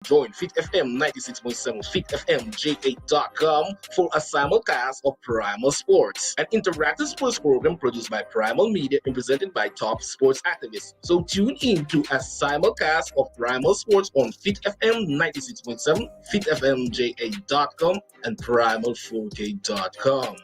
Join Fit FM 96.7, FitFMJ8.com for a simulcast of Primal Sports, an interactive sports program produced by Primal Media and presented by top sports activists. So tune in to a simulcast of Primal Sports on Fit FM 96.7, FitFMJ8.com, and Primal4K.com.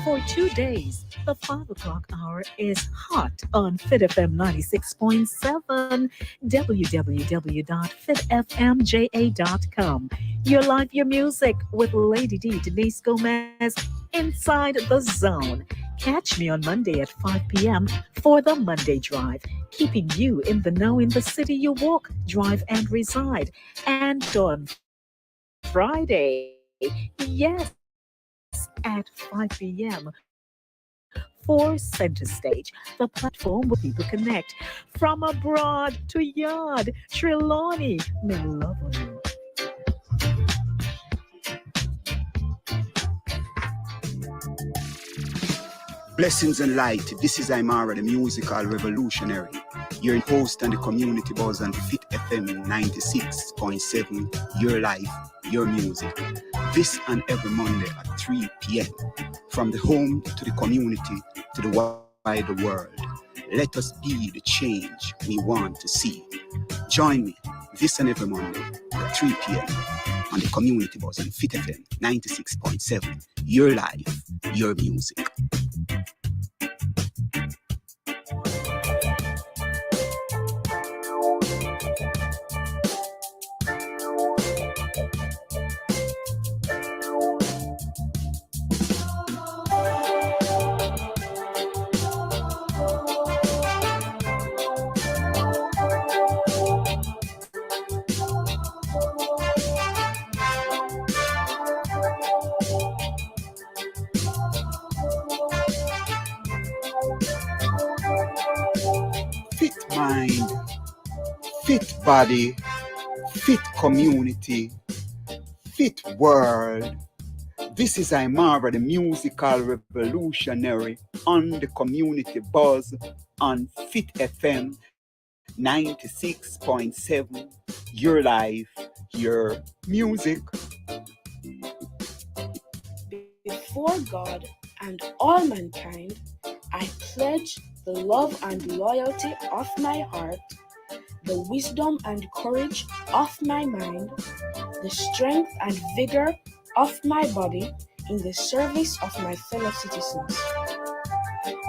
For 2 days, the 5 o'clock hour is hot on Fit FM 96.7, www.fitfmja.com. Your life, your music with Lady D, Denise Gomez, inside the zone. Catch me on Monday at 5 p.m. for the Monday Drive, keeping you in the know in the city you walk, drive, and reside. And on Friday, yes, at 5 p.m. for Center Stage, the platform where people connect from abroad to yard. Trelawney, may love on you. Blessings and light. This is Aymara, the musical revolutionary. Your host and the community buzz on Fit FM 96.7. Your life, your music. This and every Monday at 3 p.m. From the home to the community to the wider world. Let us be the change we want to see. Join me this and every Monday at 3 p.m. on the community buzz on Fit FM 96.7. Your life, your music. Mind, fit body, fit community, fit world. This is Aymara, the musical revolutionary on the community buzz on Fit FM 96.7. Your life, your music. Before God and all mankind, I pledge the love and loyalty of my heart, the wisdom and courage of my mind, the strength and vigor of my body in the service of my fellow citizens.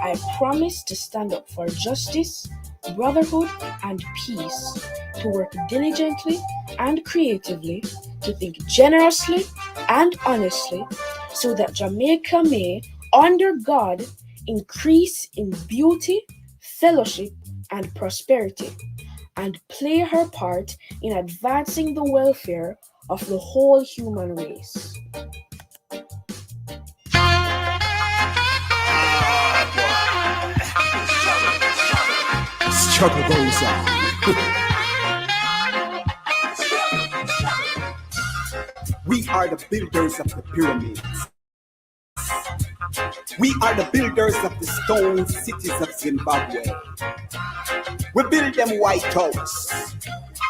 I promise to stand up for justice, brotherhood, and peace, to work diligently and creatively, to think generously and honestly, so that Jamaica may, under God, increase in beauty, fellowship, and prosperity, and play her part in advancing the welfare of the whole human race. Struggle goes on. We are the builders of the pyramids. We are the builders of the stone cities of Zimbabwe. We build them White House.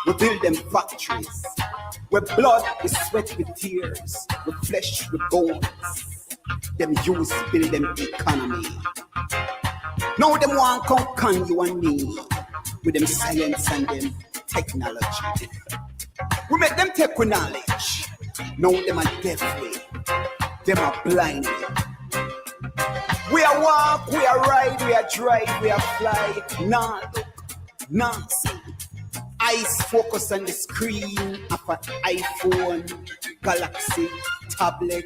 We build them factories. With blood, with sweat, with tears. With flesh, with bones. Them use to build them economy. Now them want to con you and me. With them science and them technology. We make them take with knowledge. Now them are deafly. Them are blindly. We are walk, we are ride, we are drive, we are fly. Nah, look, nah, see. Eyes focus on the screen of an iPhone, Galaxy, tablet,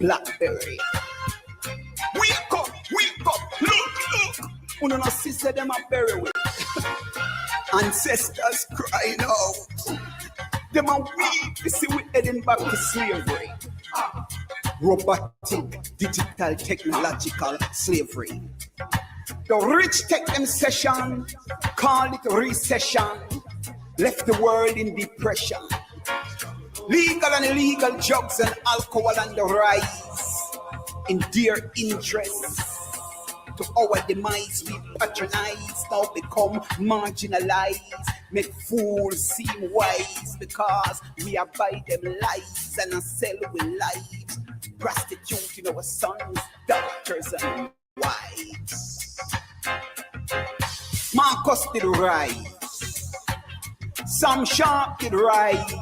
Blackberry. Wake up, look. Uno no sister them are very well. Ancestors crying out. Them are weak, you see we heading back to slavery. Robotic, digital, technological slavery. The rich take them session, call it recession, left the world in depression. Legal and illegal drugs and alcohol on the rise. In their interests, to our demise, we patronize, now become marginalized. Make fools seem wise because we abide them lies and sell with lives. Prostituting our sons, daughters, and wives. Marcus did rise. Sam Sharp did rise.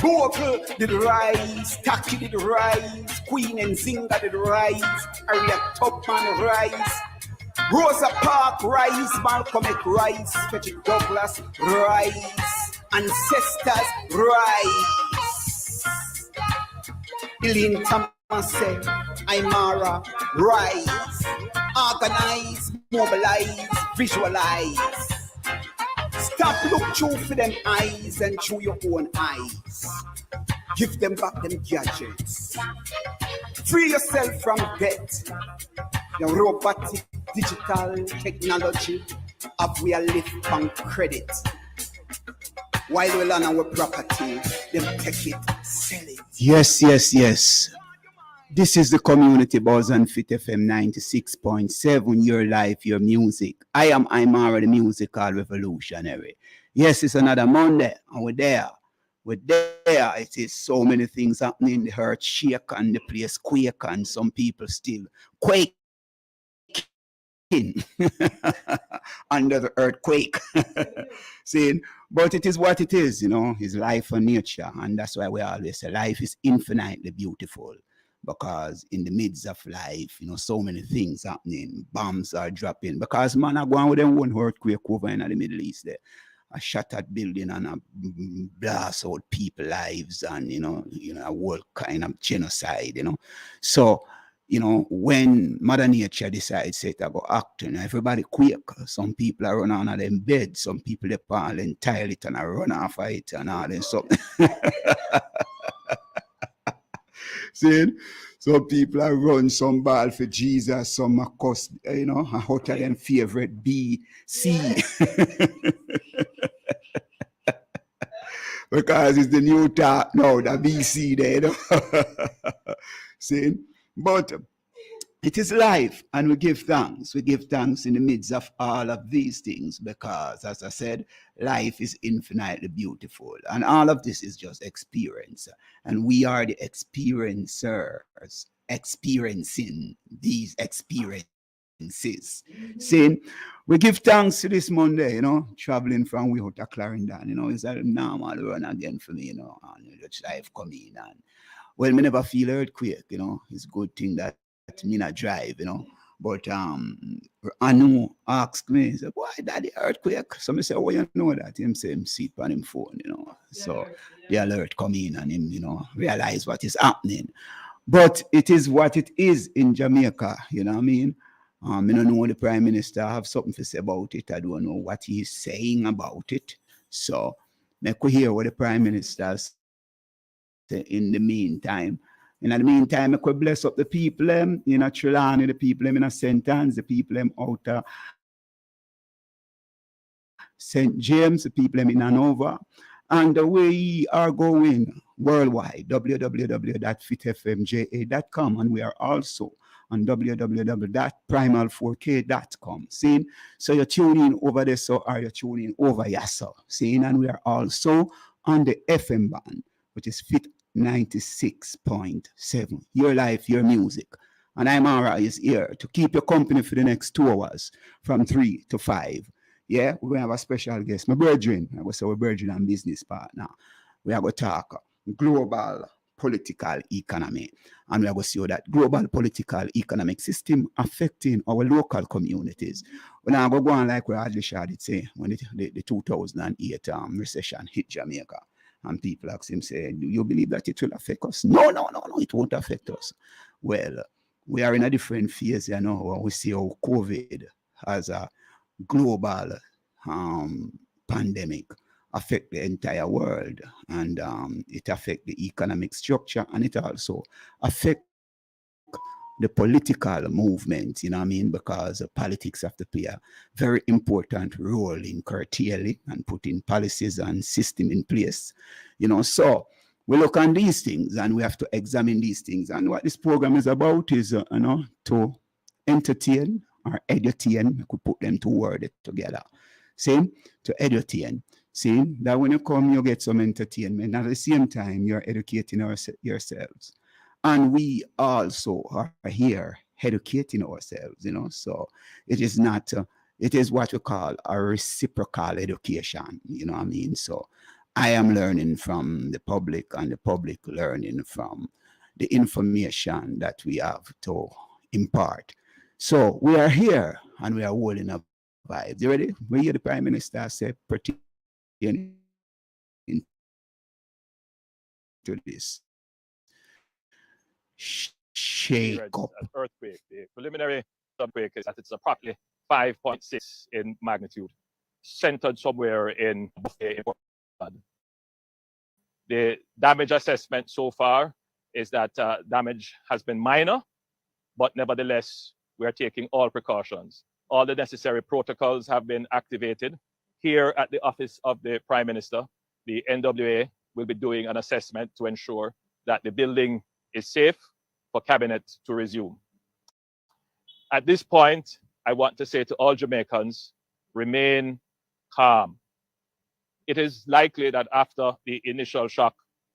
Bogle did rise. Taki did rise. Queen and Zinga did rise. Harriet Tubman rise. Rosa Parks rise. Malcolm X rise. Frederick Douglass rise. Ancestors rise. Eileen Thomas said, Aymara rise. Organize, mobilize, visualize. Stop, look through for them eyes and through your own eyes. Give them back them gadgets. Free yourself from debt. The robotic digital technology of we are live on credit. While we learn our property, them take it, sell it. Yes. This is the Community Buzz on Fit FM 96.7, your life, your music. I am Aymara, the musical revolutionary. Yes, it's another Monday, and we're there. It is so many things happening. The earth shake and the place quake, and some people still quaking under the earthquake. Saying, but it is what it is, It's life and nature, and that's why we always say life is infinitely beautiful. Because in the midst of life, so many things happening. Bombs are dropping. Because man are going with them one earthquake over in the Middle East there. A shattered building and a blast out people lives and, a whole kind of genocide, So, when Mother Nature decides to go act, everybody quake. Some people are run on them bed. Some people they fall entirely and run off of it and all that stuff. See, some people are run some ball for Jesus, some are cost, out of them favorite B, C. Because it's the new talk now, the BC there, See, but it is life, and we give thanks. We give thanks in the midst of all of these things because, as I said, life is infinitely beautiful. And all of this is just experience. And we are the experiencers, experiencing these experiences. Saying, we give thanks to this Monday, traveling from we out to Clarendon, it's a normal run again for me, and the life coming. And well, me never feel earthquake, it's a good thing that me not drive, But Anu asked me, he said, why daddy earthquake? So I say, oh, you know that? Him say him see it on him phone, So the alert come in and him, realize what is happening. But it is what it is in Jamaica, you know what I mean? I don't know the Prime Minister have something to say about it. I don't know what he's saying about it. So I could hear what the Prime Minister say in the meantime. In the meantime, I could bless up the people in Trelawney, the people in St. Anne's, the people out of St. James, the people in Hanover. And we are going worldwide, www.fitfmja.com. And we are also on www.primal4k.com. See? So you're tuning over there, so are you tuning over yourself? See? And we are also on the FM band, which is Fit 96.7. Your life, your music. And Aymara is here to keep your company for the next 2 hours from 3 to 5. Yeah, we're going to have a special guest. My brethren, I will say we're brethren and business partner. We are going to talk global political economy. And we are going to see that global political economic system affecting our local communities. We're not going to go on like we hardly did say when the 2008 recession hit Jamaica. And people ask him, say, do you believe that it will affect us? No, it won't affect us. Well, we are in a different phase, where we see how COVID has a global pandemic affect the entire world. And it affect the economic structure, and it also affect the political movement, you know what I mean? Because politics have to play a very important role in curtailing and putting policies and system in place, you know. So we look on these things and we have to examine these things. And what this program is about is, you know, to entertain or edutain. We could put them two words together. See, to edutain. See, that when you come, you get some entertainment. At the same time, you're educating yourselves. And we also are here educating ourselves, you know. So it is not, it is what we call a reciprocal education, you know what I mean? So I am learning from the public and the public learning from the information that we have to impart. So we are here and we are holding a vibe. You ready? We hear the Prime Minister say pertaining to this shake up. An earthquake. The preliminary earthquake is that it's approximately 5.6 in magnitude, centered somewhere in Buffet. The damage assessment so far is that damage has been minor, but nevertheless, we are taking all precautions. All the necessary protocols have been activated. Here at the office of the Prime Minister, the NWA will be doing an assessment to ensure that the building is safe for Cabinet to resume. At this point, I want to say to all Jamaicans, remain calm. It is likely that after the initial shock,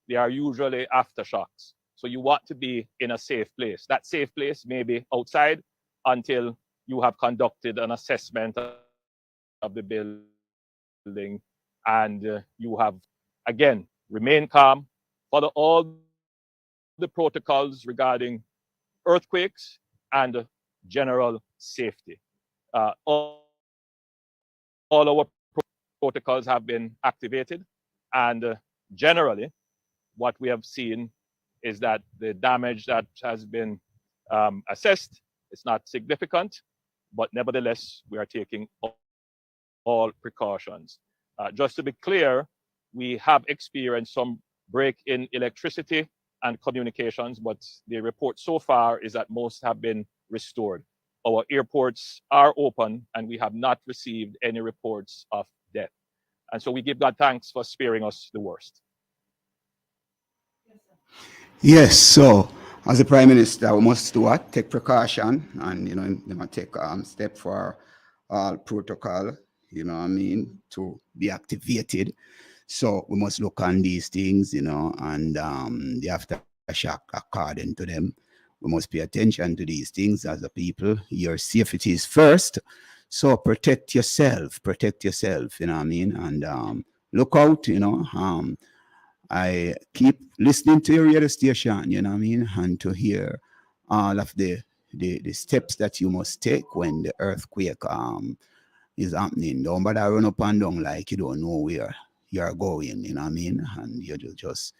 there are usually aftershocks. So you want to be in a safe place. That safe place may be outside until you have conducted an assessment of the building and you have, again, remain calm, follow all the protocols regarding earthquakes and general safety. All our protocols have been activated, and generally what we have seen is that the damage that has been assessed is not significant, but nevertheless we are taking all precautions. Just to be clear, we have experienced some break in electricity and communications, but the report so far is that most have been restored. Our airports are open and we have not received any reports of death. And so we give God thanks for sparing us the worst. Yes, so as the Prime Minister, we must do what? Take precaution and, you know, they must take step for all protocol, you know what I mean, to be activated. So we must look on these things, you know, and the aftershock according to them. We must pay attention to these things as a people. Your safety is first. So protect yourself, you know what I mean? And look out, you know. I keep listening to your radio station, you know what I mean? And to hear all of the steps that you must take when the earthquake is happening. Don't bother run up and down like you don't know where you're going, you know what I mean? And you just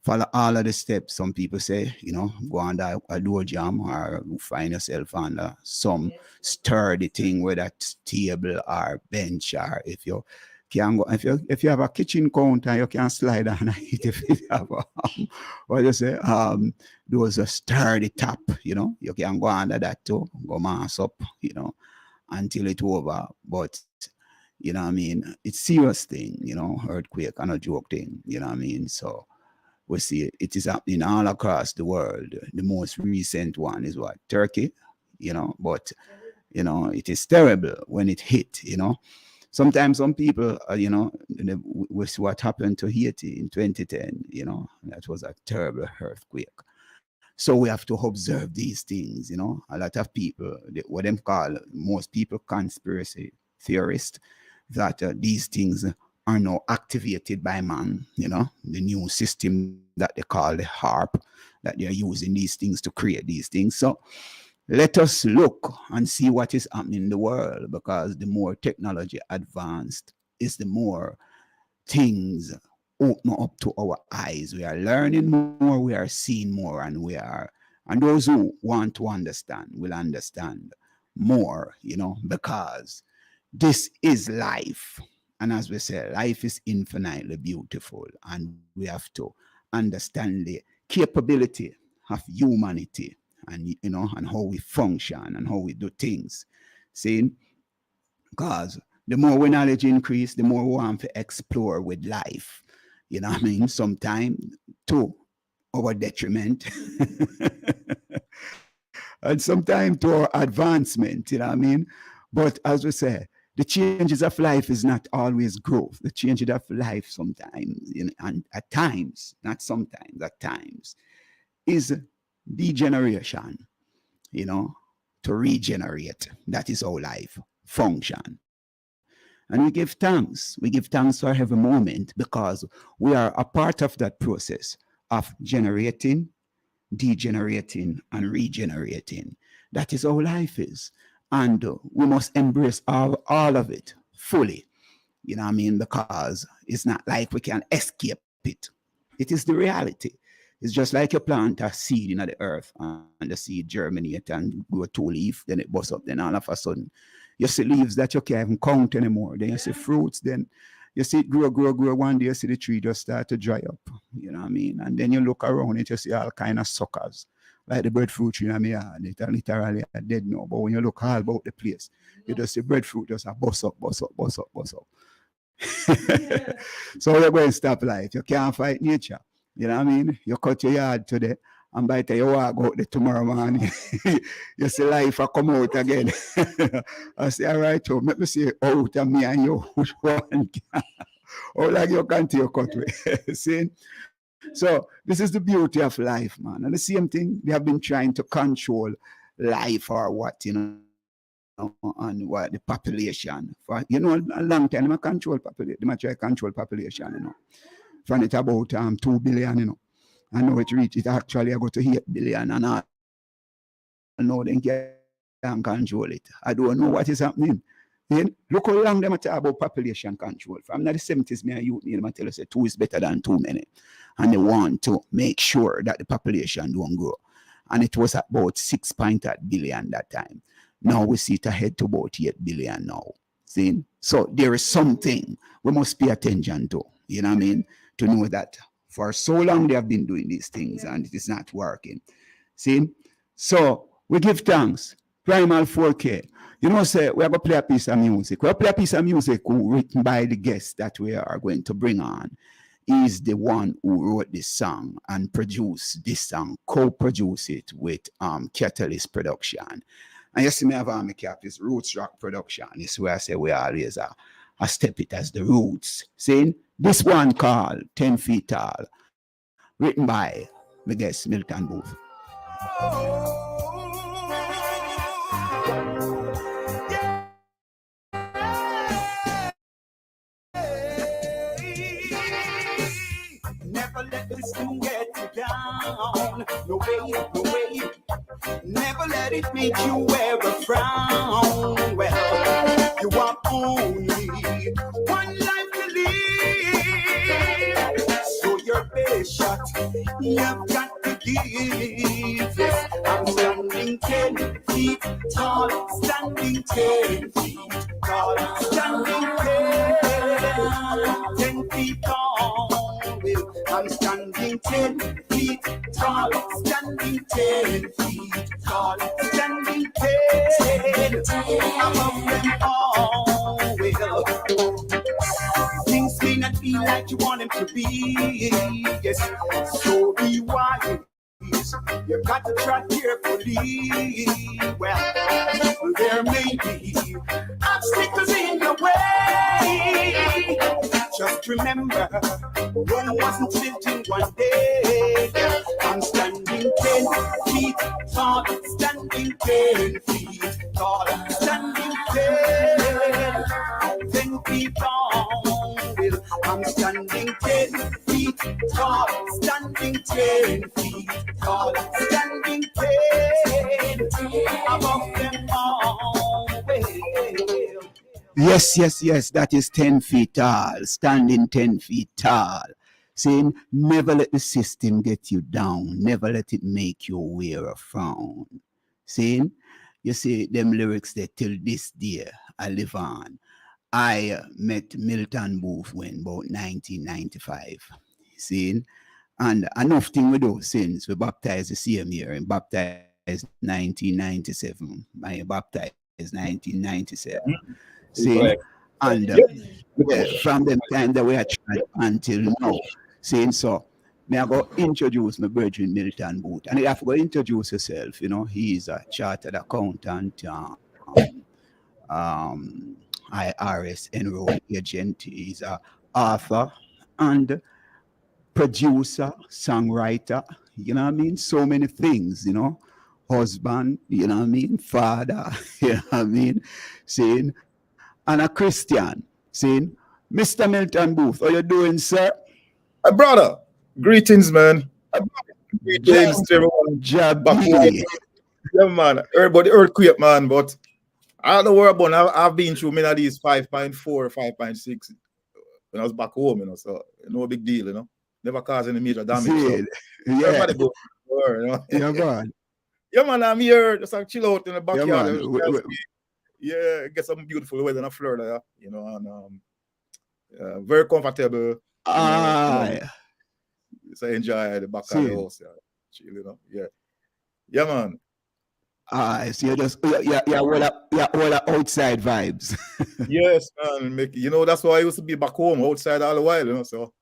follow all of the steps. Some people say, you know, go under a door jam or find yourself under some sturdy thing, whether that's table or bench, or if you can go, if you have a kitchen counter, you can slide on it. If you have what you say, those a sturdy top, you know, you can go under that too, go mass up, you know, until it's over. But you know what I mean? It's serious thing, you know, earthquake and a joke thing, you know what I mean? So we see it is happening all across the world. The most recent one is what? Turkey, you know, but, you know, it is terrible when it hit, you know. Sometimes some people, you know, with what happened to Haiti in 2010, you know, that was a terrible earthquake. So we have to observe these things, you know. A lot of people, what them call, most people conspiracy theorists, that these things are now activated by man, you know, the new system that they call the HARP, that they're using these things to create these things. So let us look and see what is happening in the world, because the more technology advanced is the more things open up to our eyes. We are learning more, we are seeing more, and those who want to understand will understand more, you know, because this is life. And as we say, life is infinitely beautiful, and we have to understand the capability of humanity and and how we function and how we do things. See, because the more we knowledge increase, the more we want to explore with life. You know what I mean? Sometimes to our detriment. And sometimes to our advancement, you know what I mean? But as we say, the changes of life is not always growth. The changes of life sometimes, and at times, not sometimes, at times, is degeneration, to regenerate. That is how life function. And we give thanks. We give thanks for every moment because we are a part of that process of generating, degenerating, and regenerating. That is how life is. And we must embrace all of it fully. You know what I mean? Because it's not like we can escape it. It is the reality. It's just like you plant a seed in the earth and the seed germinate and grow 2 leaves, then it busts up, then all of a sudden you see leaves that you can't even count anymore. Then you see fruits, then you see it grow. One day you see the tree just start to dry up. You know what I mean? And then you look around it, you see all kind of suckers. Like the breadfruit tree in my yard, it literally dead now. But when you look all about the place, you just see breadfruit just a bust up. So you're going to stop life. You can't fight nature. You know what I mean? You cut your yard today, and by the time you walk out there tomorrow morning, you see life will come out again. I say, all right, so let me see out of me and you, which one can. Or like you continue cut away. See? So this is the beauty of life, man. And the same thing, they have been trying to control life or what, and what the population. For a long time, they control population. They try to control population, From it about 2 billion, And now it actually got to 8 billion and all. Now they can't control it. I don't know what is happening. Then look how long they talk about population control. From the 70s, me and you tell us that 2 is better than too many. And they want to make sure that the population don't grow. And it was at about 6.8 billion that time. Now we see it ahead to about 8 billion now. See? So there is something we must pay attention to. You know what I mean? To know that for so long they have been doing these things and it is not working. See? So we give thanks. Primal 4K. Say we're going to play a piece of music. We'll play a piece of music written by the guest that we are going to bring on. He's the one who wrote this song and produced this song, co-produced it with Catalyst Production. And you see me have on my cap, is Roots Rock Production. This is where I say we always I step it as the roots. See? This one called 10 Feet Tall, written by my guest Milton Booth. Never let this thing get you down. No way. Never let it make you wear a frown. Well, you are only one life to live. So your best shot, you've got to give. Yes, I'm standing 10 feet tall, standing 10 feet tall, standing 10 feet tall. I'm standing 10 feet tall, standing 10 feet tall, standing 10 above them all. Well, things may not be like you want them to be, yes, so be wise. You got to tread carefully. Well, there may be obstacles in your way. Just remember, Rome wasn't built in one day. I'm standing 10 feet tall, standing 10 feet tall, standing 10 feet tall. I'm standing 10 feet tall, standing 10 feet tall, standing 10 above them all. Yes, that is 10 feet tall, standing 10 feet tall. Saying, never let the system get you down, never let it make you wear a frown. Saying, you see them lyrics that till this day I live on. I met Milton Booth when about 1995. See? And enough thing we do since we baptized the same year and baptized 1997. I baptized 1997. See, Correct. and yeah, from the time that we are trying until now. See, so may I go introduce my Virgin Milton Booth, and you have to go introduce yourself. You know, he's a chartered accountant, IRS enrolled agent. He's a author and producer, songwriter. You know what I mean? So many things. You know, husband. You know what I mean? Father. You know what I mean? Saying, and a Christian. Saying, Mr. Milton Booth, how you doing, sir? Brother, greetings, man. Greetings to everyone. Jabi. Yeah, man. Everybody earthquake, man. But I don't know where I'm going. I've been through many of these 5.4, 5.6 when I was back home, you know. So no big deal, you know. Never caused any major damage. So Yeah. everybody go, you know. Yeah, man. Yeah, man. I'm here just like chill out in the Yeah, backyard. man. Yeah, get some beautiful weather in Florida, you know, and very comfortable. So enjoy the back of the house, chill, you know. Yeah, man. So you just all the outside vibes. Yes, man. You know, that's why I used to be back home outside all the while, you know. So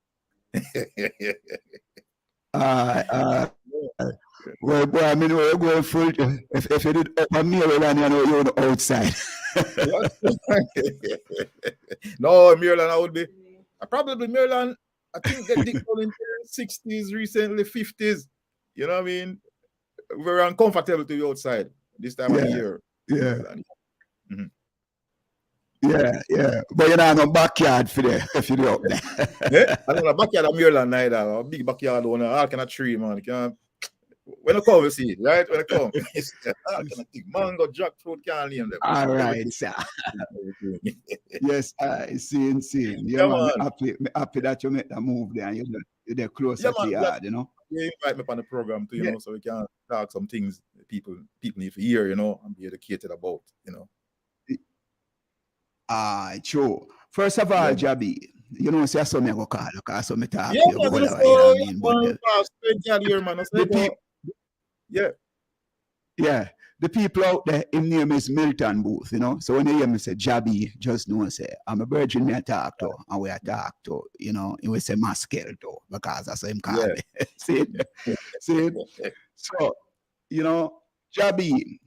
well, boy, I mean, we're going full. If you did up a Maryland, you know, you're on the outside. No, Maryland, I would be. Probably Maryland. I think they dig down in the 60s, recently 50s. You know what I mean? We're uncomfortable to be outside this time of the year. Yeah. Yeah. But you don't have no backyard for there if you do up there. Yeah? I don't have a backyard of Maryland neither. A big backyard on all kind of tree, man. When I come, you see it, right? When I come, all kind of thing. Mango, jackfruit, can't name them. All right, sir. Yes, I see. Yeah, man, happy that you make that move there and you're there closer to the yard, you know. You invite me on the program too, you know, so we can talk some things people need to hear, you know, and be educated about, you know. True. First of all, Jabi, you know, say so me go call, because so me talk to you. Yeah, the people out there, his name is Milton Booth, you know. So when you hear me say Jabi, just know say I'm a virgin me I talk to, and we talk to, you know, he will say Maskel too, because that's what him call me. See? So, you know, Jabi,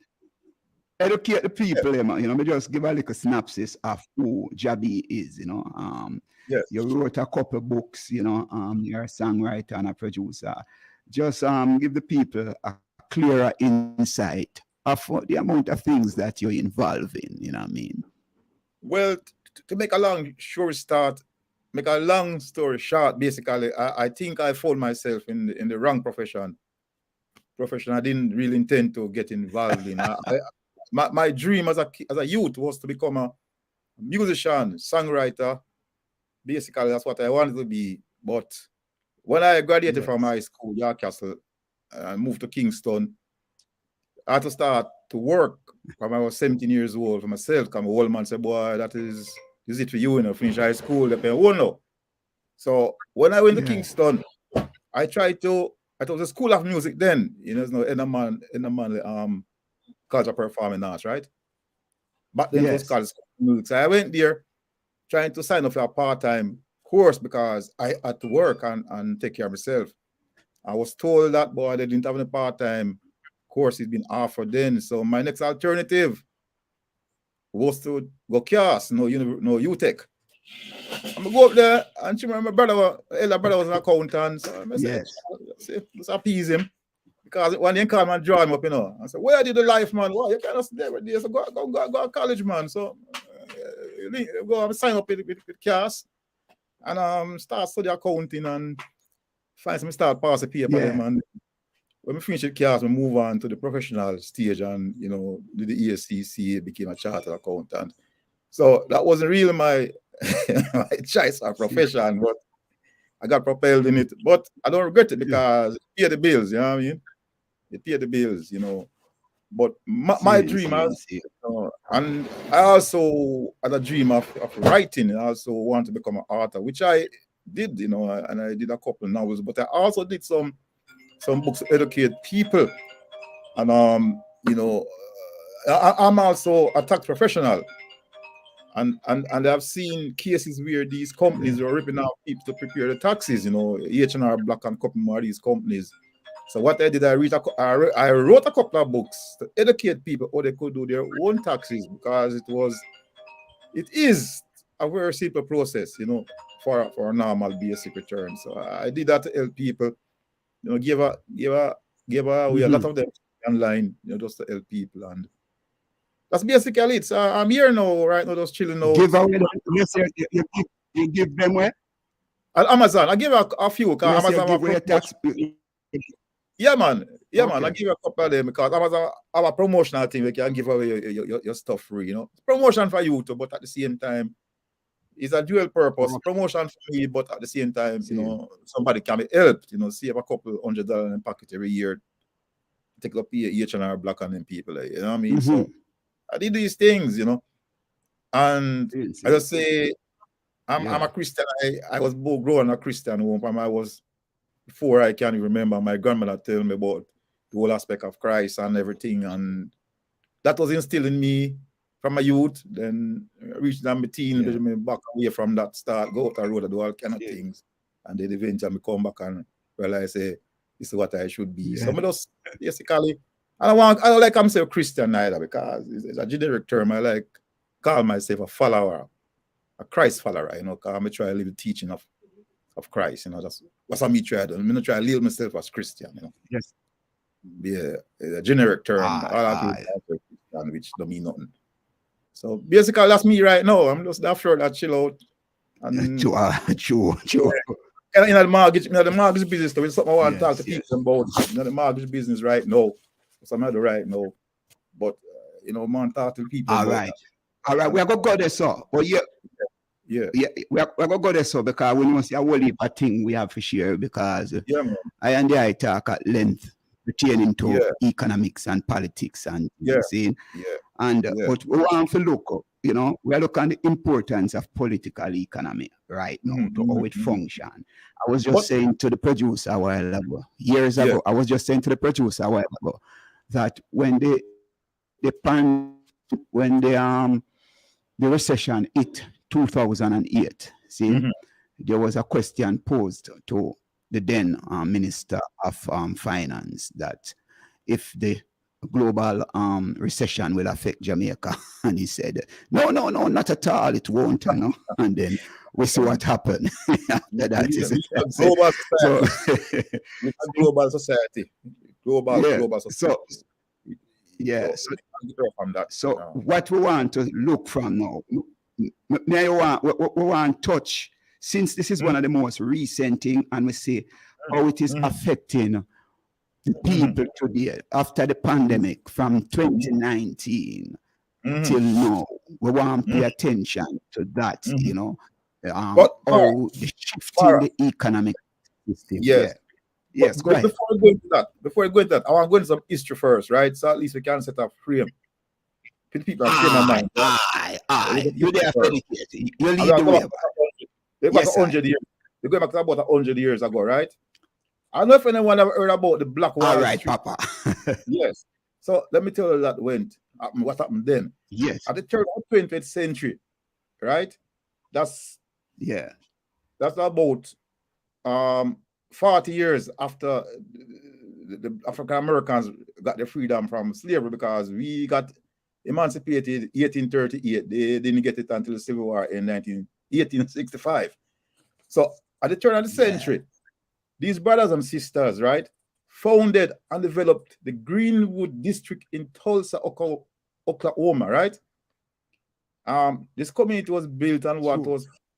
educate the people, you know, me just give a little synopsis of who Jabi is, you know. You wrote a couple books, you know, you're a songwriter and a producer. Just give the people a clearer insight of the amount of things that you're involved in, you know what I mean? Well, to make a long story short, basically, I think I found myself in the wrong profession I didn't really intend to get involved in. My dream as a youth was to become a musician, songwriter. Basically, that's what I wanted to be. But when I graduated from high school, York Castle, I moved to Kingston, I had to start to work when I was 17 years old for myself. Because my old man said, boy, that is it for you, you know, finish high school, they pay no. So when I went to Kingston, I was a school of music then, you know, there's no College of Performing Arts, right? Back then it was called School of Music. So I went there trying to sign up for a part-time course because I had to work and take care of myself. I was told that, boy, they didn't have any part-time courses been offered then. So my next alternative was to go CAS, no UTech. I'm gonna go up there and my elder brother was an accountant. So I said, let's appease him. Because when they come and draw him up, you know, I said, where did the life, man? Well, you can't stay every day. So go to college, man. So go and sign up with CAS and start study accounting and start pass the paper. And when we finish with CAS, we move on to the professional stage and, you know, do the ESCC, became a chartered accountant. So that wasn't really my choice or profession, but I got propelled in it. But I don't regret it because it paid the bills, you know what I mean? It paid the bills, you know. But my dream, and I also had a dream of writing. I also want to become an author, which I did, you know, and I did a couple of novels, but I also did some books to educate people And you know, I'm also a tax professional, and I've seen cases where these companies are ripping out people to prepare the taxes. You know, H&R Block and a couple more of these companies. So what I did, I wrote a couple of books to educate people how they could do their own taxes, because it is a very simple process, you know, for a normal basic return. So I did that to help people, you know, give away a lot of them online, you know, just to help people. And that's basically it. So I'm here now, right now, just chilling out. Give away, you give them where? At Amazon, I give a few, because Amazon give away tax. Yeah, man. Yeah, Okay. man. I give you a couple of them because Amazon have a promotional thing where you can give away your stuff free, you know. Promotion for you too, but at the same time, it's a dual purpose. Okay. Promotion for me, but at the same time, you know, somebody can be helped, you know, save a couple $100 in pocket every year. Take up H&R Block on them people, you know what I mean? So I did these things, you know. And I just say, I'm a Christian. I was both growing a Christian home. I was, before I can remember, my grandmother telling me about the whole aspect of Christ and everything. And that was instilled in me from my youth. Then I reached my teen, me back away from that, start, go out the road, do all kind of things. And then eventually come back and realize, hey, this is what I should be. So I just basically, I don't like I'm say a Christian either, because it's a generic term. I like call myself a follower, a Christ follower, you know, because I'm trying to live the teaching of Christ, you know. That's what me try to do. I'm not try to live myself as Christian, you know. Yes. Yeah, it's a generic term. Which don't mean nothing. So basically, that's me right now. I'm just after that chill out. And True. in the mortgage business, there is something I want to talk to people about. The mortgage business right now. So I'm right now. But you know, man, talk to people. All right. We are gonna go there, so. But yeah, we're gonna go there, so, because we know see a whole heap of thing we have to share, because I and I talk at length pertaining to economics and politics and saying. And but we want to look, you know, we are looking at the importance of political economy right now, to how it function. I was just saying to the producer a while ago, years ago, I was just saying to the producer a while ago that when the recession hit 2008, there was a question posed to the then Minister of Finance that if the global recession will affect Jamaica, and he said, no, not at all, it won't, you know. And then we see what happened. Global society. Global society. So what we want to look from now, we want to touch, since this is one of the most recent things, and we see how it is affecting the people today after the pandemic from 2019 till now. We want to pay attention to that, you know, how the shift in the economic system. Yes, go ahead. Before I go into that, I want to go into some history first, right? So at least we can set up frame. People are frame of mind. You're there for the you lead the way. They go back 100 years. They go back to about 100 years ago, right? I don't know if anyone ever heard about the Black Wall Street. All right, Papa. Yes. So let me tell you what happened then. Yes. At the turn of the 20th century, right? That's about 40 years after the African Americans got their freedom from slavery, because we got emancipated 1838. They didn't get it until the Civil War in 1865. So at the turn of the century, these brothers and sisters, right, founded and developed the Greenwood District in Tulsa, Oklahoma, right? This community was built on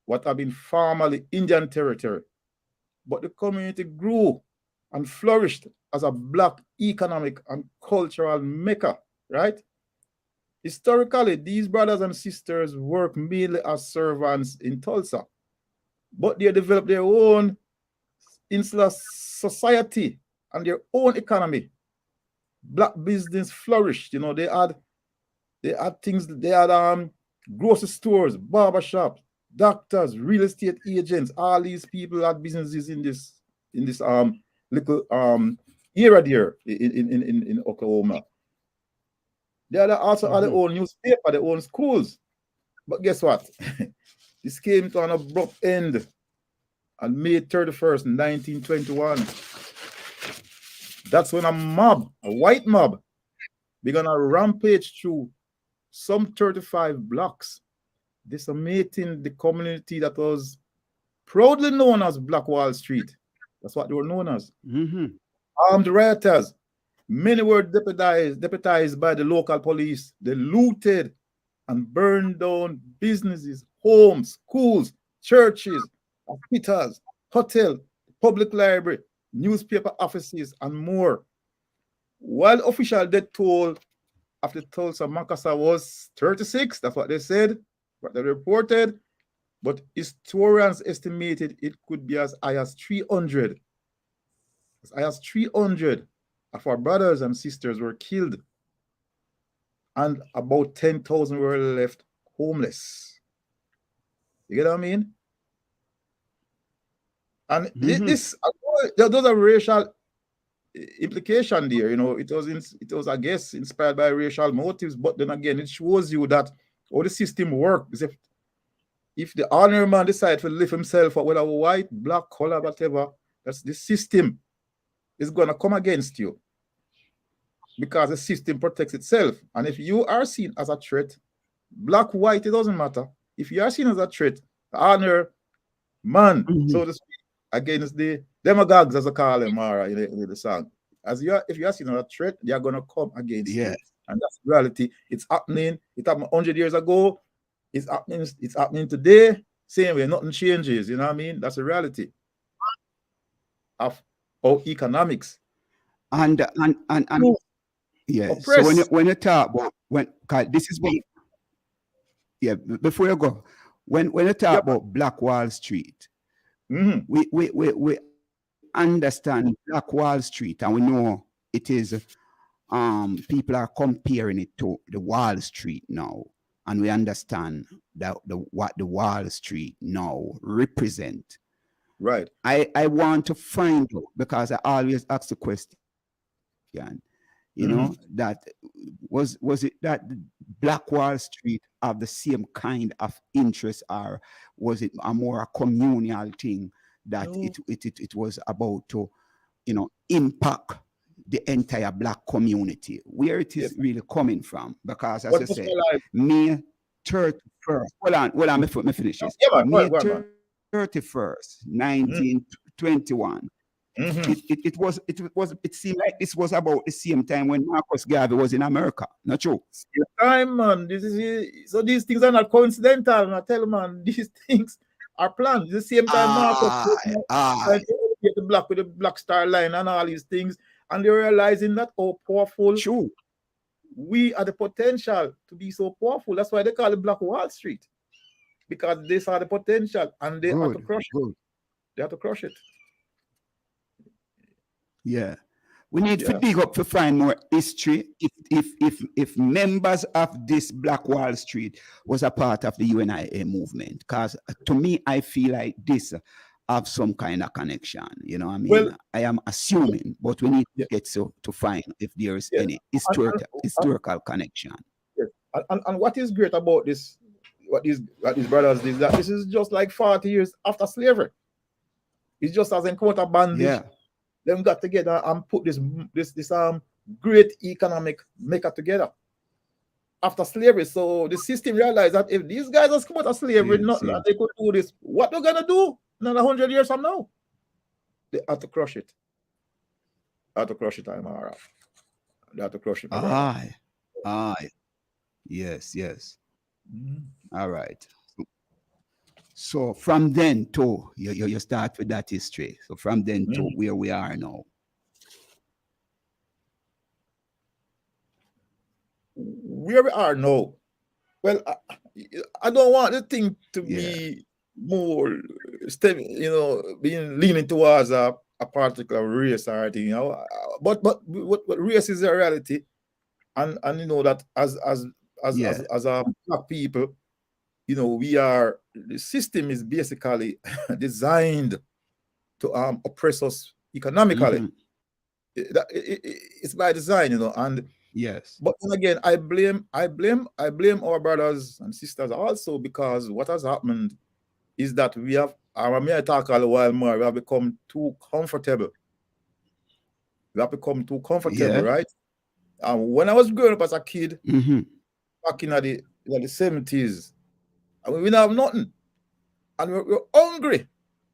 what had been formerly Indian territory, but the community grew and flourished as a Black economic and cultural mecca, right? Historically, these brothers and sisters worked mainly as servants in Tulsa, but they developed their own insular society and their own economy. Black business flourished. You know, they had things. They had grocery stores, barbershops, doctors, real estate agents. All these people had businesses in this little era there in Oklahoma. They are also have their own newspaper, their own schools. But guess what? This came to an abrupt end on May 31st, 1921. That's when a white mob, began a rampage through some 35 blocks, decimating the community that was proudly known as Black Wall Street. That's what they were known as. Armed rioters. Many were deputized by the local police. They looted and burned down businesses, homes, schools, churches, hospitals, hotel, public library, newspaper offices, and more. While official death toll after Tulsa Massacre was 36, that's what they said, what they reported, but historians estimated it could be as high as 300. As high as 300 of our brothers and sisters were killed, and about 10,000 were left homeless. You get what I mean? And those are racial implication there. You know, it was I guess inspired by racial motives, but then again, it shows you that how the system works. If the ordinary man decides to live himself, or whether white, black, color, whatever, that's the system is going to come against you, because the system protects itself. And if you are seen as a threat, black, white, it doesn't matter. If you are seen as a threat, the ordinary man, so to speak, against the demagogues, as I call them, in the song. If you are seen as a threat, they are going to come against you. And that's reality. It's happening. It happened 100 years ago. It's happening today. Same way, nothing changes. You know what I mean? That's the reality of economics. And yeah. So when you talk about this is what, before you go, when you talk about Black Wall Street, we understand Black Wall Street, and we know it is people are comparing it to the Wall Street now, and we understand that what the Wall Street now represent. Right. I want to find out, because I always ask the question, you know, that was it that Black Wall Street have the same kind of interest, or was it a more communal thing that it was about to, you know, impact the entire black community? Where it is really coming from? Because as I said, May 31st. Hold on, let me finish this. May 31st, 1921. It seemed like this was about the same time when Marcus Garvey was in America. Not true? Same time, man. So these things are not coincidental. I tell you, man, these things are planned. It's the same time Marcus get the black with the Black Star Line and all these things, and they're realizing that powerful. True. We are the potential to be so powerful. That's why they call it Black Wall Street, because they saw the potential and they have to crush it. They have to crush it. Yeah, we need to dig up to find more history. If members of this Black Wall Street was a part of the UNIA movement, because to me, I feel like this have some kind of connection. You know what I mean? Well, I am assuming, but we need to get to find if there is any historical connection. Yes. And what is great about this, what these brothers is that this is just like 40 years after slavery. It's just as encounter bandage. Yeah. Them got together and put this great economic maker together after slavery. So the system realized that if these guys are come out of slavery, that they could do this, what they're gonna do another 100 years from now? They have to crush it. They have to crush it, Imara. They have to crush it. Aye. Yes. All right. So from then to you start with that history. So from then to where we are now. Where we are now. Well, I don't want the thing to be more, being leaning towards a particular race or anything, you know. But race is a reality, and you know that as a black people, you know, the system is basically designed to oppress us economically. it's by design, you know. And Yes. but then again, I blame our brothers and sisters also, because what has happened is that we have, I may talk a while more, we have become too comfortable. Yeah. Right? When I was growing up as a kid, Mm-hmm. back in the 70s, I mean, we don't have nothing. And we're hungry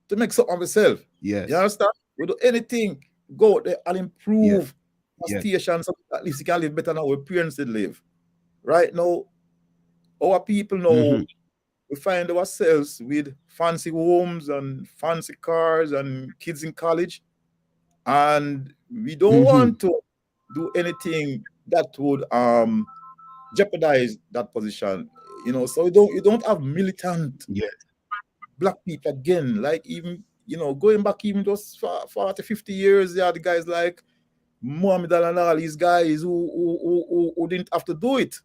to make something of ourselves. Yes. You understand? We do anything, go out there and improve our Yeah. station, so at least you can live better than our parents did live. Right now, our people now, Mhm. we find ourselves with fancy homes and fancy cars and kids in college, and we don't want to do anything that would jeopardize that position, you know. So you don't have militant Yes. black people again, like, even, you know, going back even just 40, 50 years, you had the guys like Muhammad Ali and all these guys who didn't have to do it.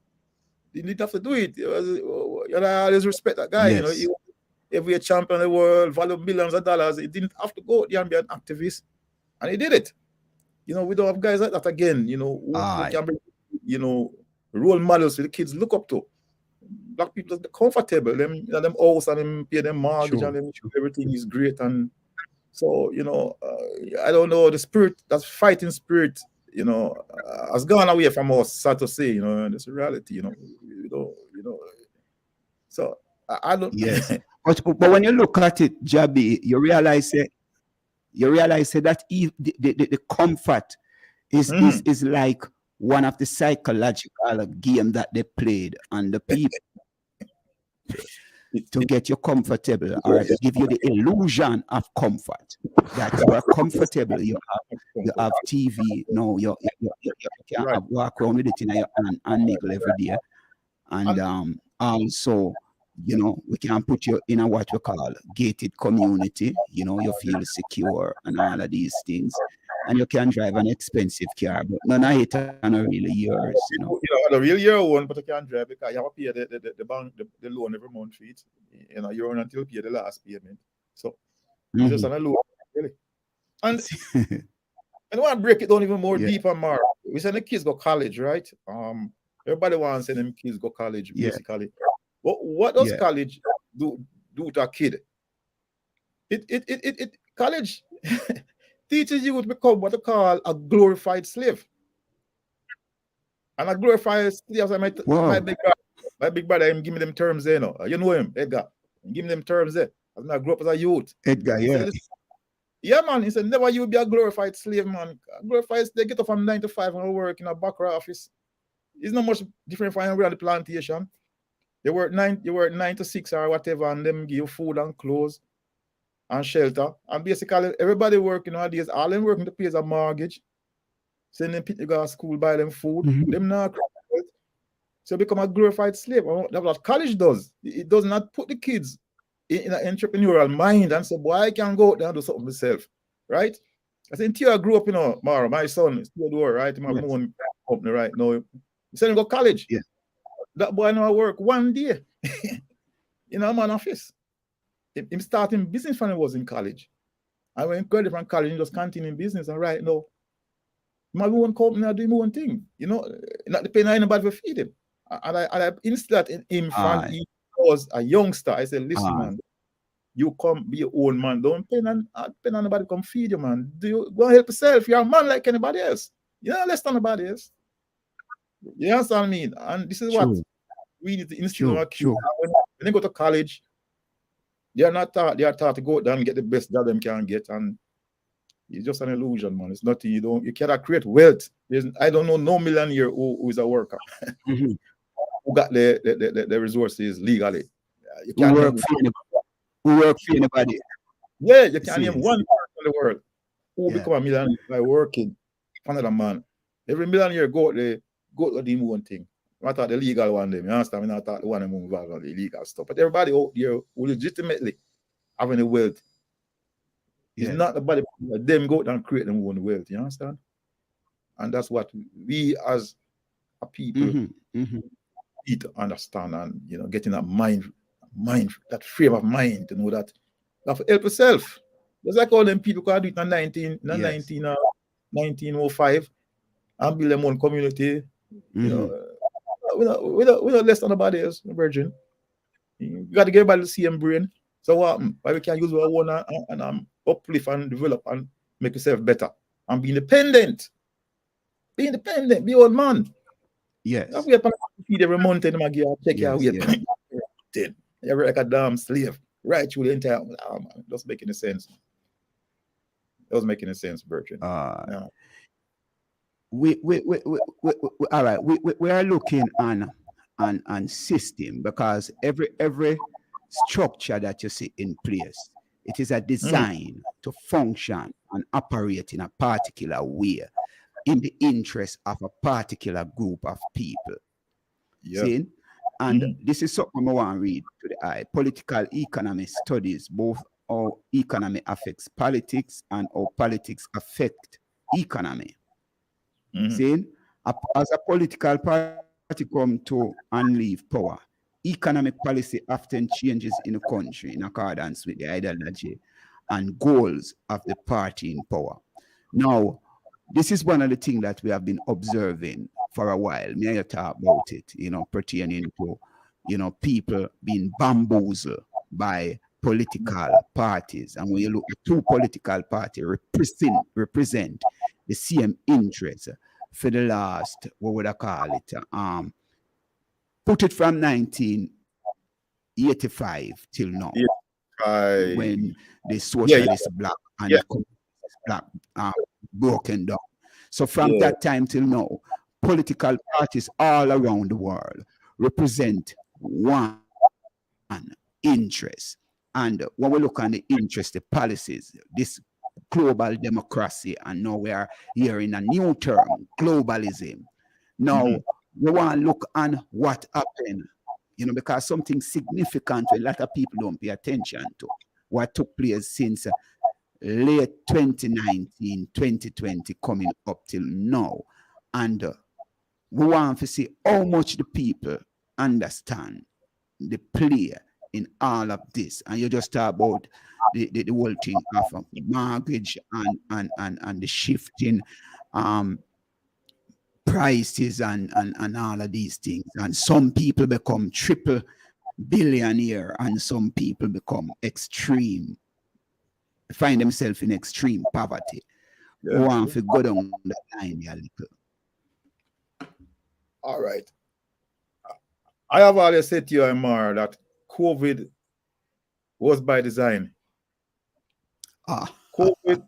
They didn't have to do it. You know, I always respect that guy. You know, Yes. he was every champion of the world, value millions of dollars. He didn't have to go out there and be an activist, and he did it. You know, we don't have guys like that again. You know, who Aye. can be, you know, role models for the kids look up to. Black people are comfortable. Them, you know, them house and them pay them mortgage True. and them everything is great. And so, you know, I don't know, the spirit, that fighting spirit, you know, has gone away from us, sad to say, you know, and it's a reality, you know. So I don't. Yes. But when you look at it, Jabi, you realize that the comfort is like one of the psychological game that they played on the people to get you comfortable, or to give you the illusion of comfort, that you are comfortable. You have TV. No, you can Right. walk around with it in your hand and niggle every day, and also, you know, we can put you in a what we call gated community. You know, you feel secure and all of these things, and you can drive an expensive car, but none of it are not really yours. You know. The real year one, but you can't drive because you have to pay the bank the loan every month for it. You know, you run until you pay the last payment. So you just on a loan, really. And I want to break it down even more Yeah. deeper, more. We send the kids go college, right? Everybody wants to send them kids go college, Yeah. basically. What does Yeah. college do to a kid? It college teaches you to become what they call a glorified slave. And a glorified slave, Wow. my big brother, him give me them terms there, you know. You know him, Edgar. Give me them terms there. As I grew up as a youth. Edgar, He yeah. said, yeah, man. He said, never you be a glorified slave, man. A glorified, they get up from 9 to 5 and work in a back office. It's not much different from real plantation. You work 9 to 6 or whatever, and them give you food and clothes and shelter. And basically, everybody working nowadays, all them working to pay a mortgage, send them people to go to school, buy them food. Them not graduate. So become a glorified slave. That's what college does. It does not put the kids in an entrepreneurial mind and say, boy, I can go out there and do something myself. Right? I said, until I grew up, you know, Mara, my son is still doing, right? My Yes. own company right now. He said, go to college. Yeah. That boy now work one day in a man office. Him starting business when he was in college. I went graduate from college and just continuing business. And right now, my own company, I do my own thing. You know, not depending on anybody to feed him. And I instilled in him from Aye. he was a youngster. I said, listen, Aye. man, you come be your own man. Don't depend on anybody to come feed you, man. Go and help yourself. You're a man like anybody else. You're not less than anybody else. You understand what I mean? And this is what True. we need to instill in our kids. True. When they go to college, they are taught to go down and get the best job them can get. And it's just an illusion, man. It's nothing. You cannot create wealth. I don't know no millionaire who is a worker Mhm. who got the resources legally. You Who can't work name, for anybody? yeah, you can't Yes. name one person in the world who Yeah. become a millionaire by working for another man. Every millionaire go out there, go to do one thing. I thought the legal one them, you understand? I thought the one them involved in the illegal stuff. But everybody out there who legitimately having the wealth, it's Yeah. not about them go out and create them own wealth, you understand? And that's what we as a people Mhm. Mhm. need to understand, and you know, getting that mind, that frame of mind to know that you have to help yourself. Just like all them people can do it in 19, Yes. 1905 and build them own community. You know, Mhm. we're not less than nobody else, virgin. You got to get everybody the same brain. So what happen? Why we can't use our own and uplift and develop and make yourself better and be independent. Be independent. Be old man. Yes. We have to feed every month and check your Yes, weight. yes. You're like a damn slave. Right through the entire. Oh, man, it doesn't make any sense. It doesn't make any sense, Bertrand. No. We all right. We are looking on system, because every structure that you see in place, it is a design to function and operate in a particular way in the interest of a particular group of people. Yeah. See? And this is something I want to read to the eye. Political economy studies both how economy affects politics and how politics affect economy. See? As a political party come to and leave power, economic policy often changes in a country in accordance with the ideology and goals of the party in power. Now, this is one of the things that we have been observing for a while. May I talk about it, pertaining to, people being bamboozled by political parties. And when you look at two political parties represent the same interests for the last, what would I call it? Put it from 1985 till now, when the socialist bloc and the communist bloc broken down. So from that time till now, political parties all around the world represent one interest. And when we look at the interest, the policies, this global democracy, and now we are here in a new term, globalism. Now, we want to look on what happened, because something significant a lot of people don't pay attention to, what took place since late 2019, 2020 coming up till now. And we want to see how much the people understand the play in all of this. And you just talk about the whole thing of mortgage and the shifting prices and all of these things. And some people become triple billionaire and some people become find themselves in extreme poverty. We want to go down that line a little. All right. I have always said to you, Amar, that COVID was by design. COVID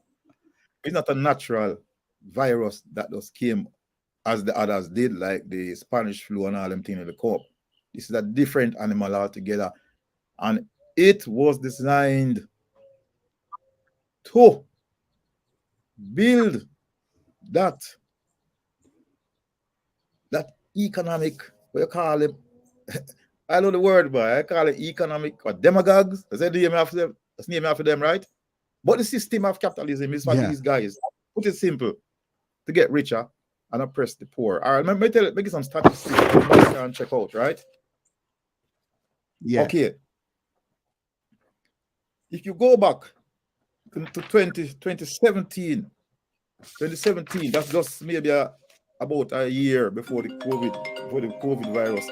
is not a natural virus that just came as the others did, like the Spanish flu and all them things in the cup. This is a different animal altogether. And it was designed to build that economic, what you call it? I know the word, but I call it economic or demagogues. That's the name after them, right? But the system of capitalism is for these guys. Put it simple, to get richer and oppress the poor. All right, let me tell you, make some statistics and check out, right? Yeah. Okay. If you go back to 2017, that's just maybe about a year before the COVID virus.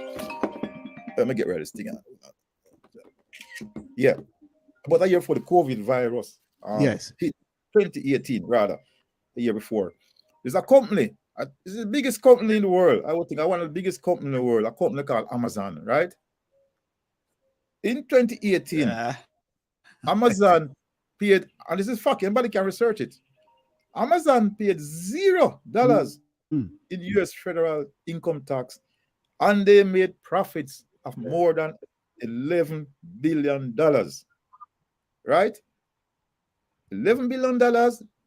Let me get rid of this thing. Yeah, about a year before the COVID virus. Yes. 2018, rather, the year before. There's a company. It's the biggest company in the world. I would think one of the biggest companies in the world. A company called Amazon, right? In 2018, Amazon paid, and this is fucking, anybody can research it. Amazon paid $0 in US federal income tax, and they made profits of more than $11 billion. Right? $11 billion,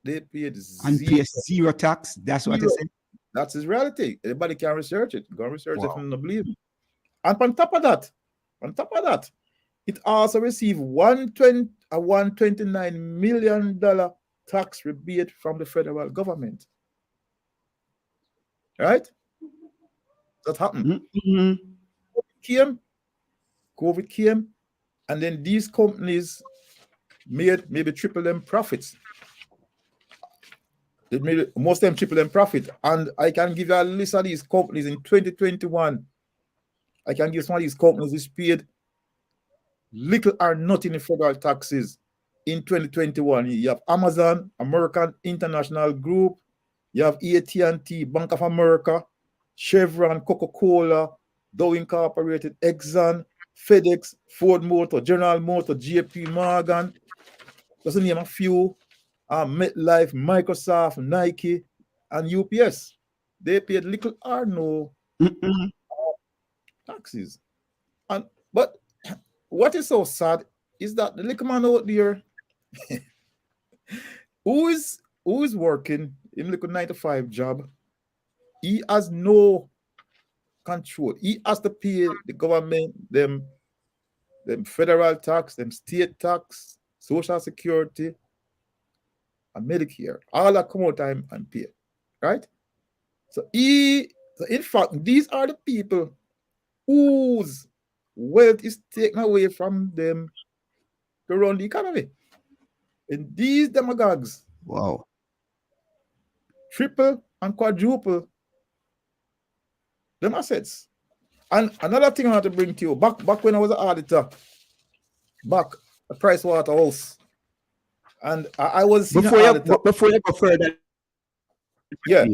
they paid and pay zero tax. That's what they said. That's his reality. Everybody can research it. Go research it if you don't believe it. And on top of that, it also received $129 million tax rebate from the federal government. Right? That happened. COVID came, and then these companies made maybe triple them profits. most of them triple them profit. And I can give you a list of these companies in 2021. I can give some of these companies which paid little or nothing in federal taxes in 2021. You have Amazon, American International Group, you have AT&T, Bank of America, Chevron, Coca-Cola, Dow Incorporated, Exxon, FedEx, Ford Motor, General Motor, JP Morgan, just to name a few, MetLife, Microsoft, Nike, and UPS. They paid little or no taxes. But what is so sad is that the little man out there who is working in little 9-to-5 job, he has no control. He has to pay the government them federal tax, them state tax, social security, and Medicare. All that come out time and pay, right? So in fact, these are the people whose wealth is taken away from them to run the economy. And these demagogues, Wow. triple and quadruple them assets. And another thing I want to bring to you, back when I was an auditor, back at Price Waterhouse, and I was Before you go further, yeah.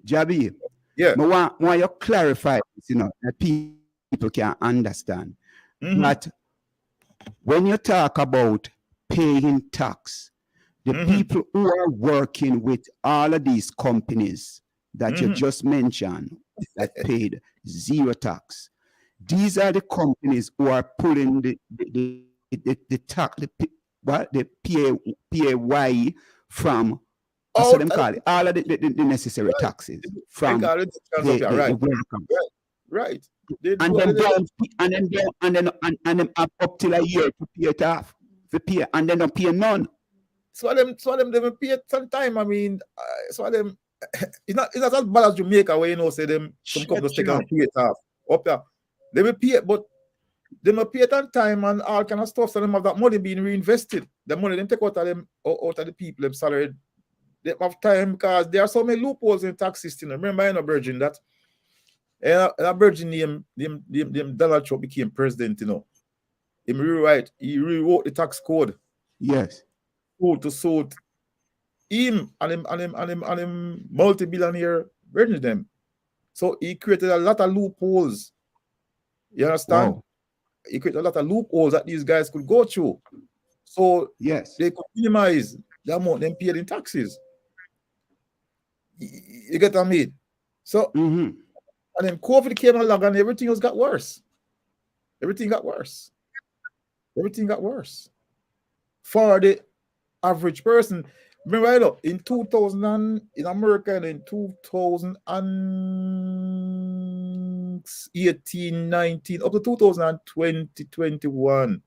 Jabi, Yeah. I want you clarify this, that people can understand. Mhm. That when you talk about paying tax, the people who are working with all of these companies that you just mentioned that paid zero tax, these are the companies who are pulling the tax, the PAYE from All so them call it all of the necessary taxes from right. Right. and then up till a year to pay it off, to pay, and then don't pay none. So them pay it sometime. I mean, so them it's not as bad as Jamaica where say them some companies take and pay it off. Up there, they will pay it, but they will pay it on time and all kind of stuff. So them have that money being reinvested. The money them take out of the people, them salary. They have time because there are so many loopholes in the tax system. Remember, I know Virgin that. And Virgin name Donald Trump became president, He rewrote the tax code. Yes. To suit him and him multi-billionaire Virgin them. So he created a lot of loopholes. You understand? Wow. He created a lot of loopholes that these guys could go through. So Yes. they could minimize the amount them paid in taxes. You get what I mean? So and then COVID came along and everything else got worse. Everything got worse for the average person. Remember, in 2000 in America and in 2018, 19, up to 2020, 21,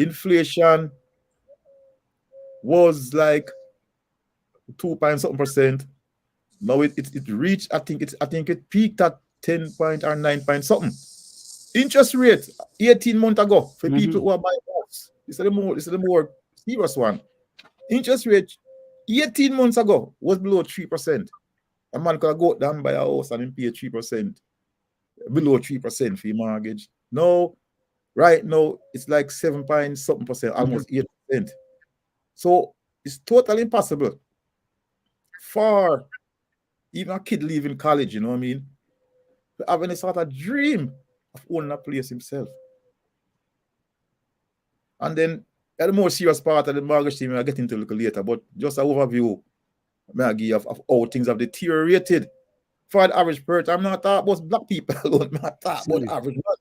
inflation was like 2.something%. Now it reached, I think it peaked at 10 point or 9 point something. Interest rate 18 months ago for people who are buying house. This is the more serious one. Interest rate 18 months ago was below 3%. A man could go down buy a house and pay 3%, below 3% for your mortgage. No, right now it's like 7 point something%, almost 8%. So it's totally impossible for even a kid leaving college, you know what I mean, having a sort of dream of owning a place himself. And then the more serious part of the mortgage thing, I'll get into a little later, but just an overview, Maggie, of how things have deteriorated for the average person. I'm not talking about black people alone, I'm not talking about average man.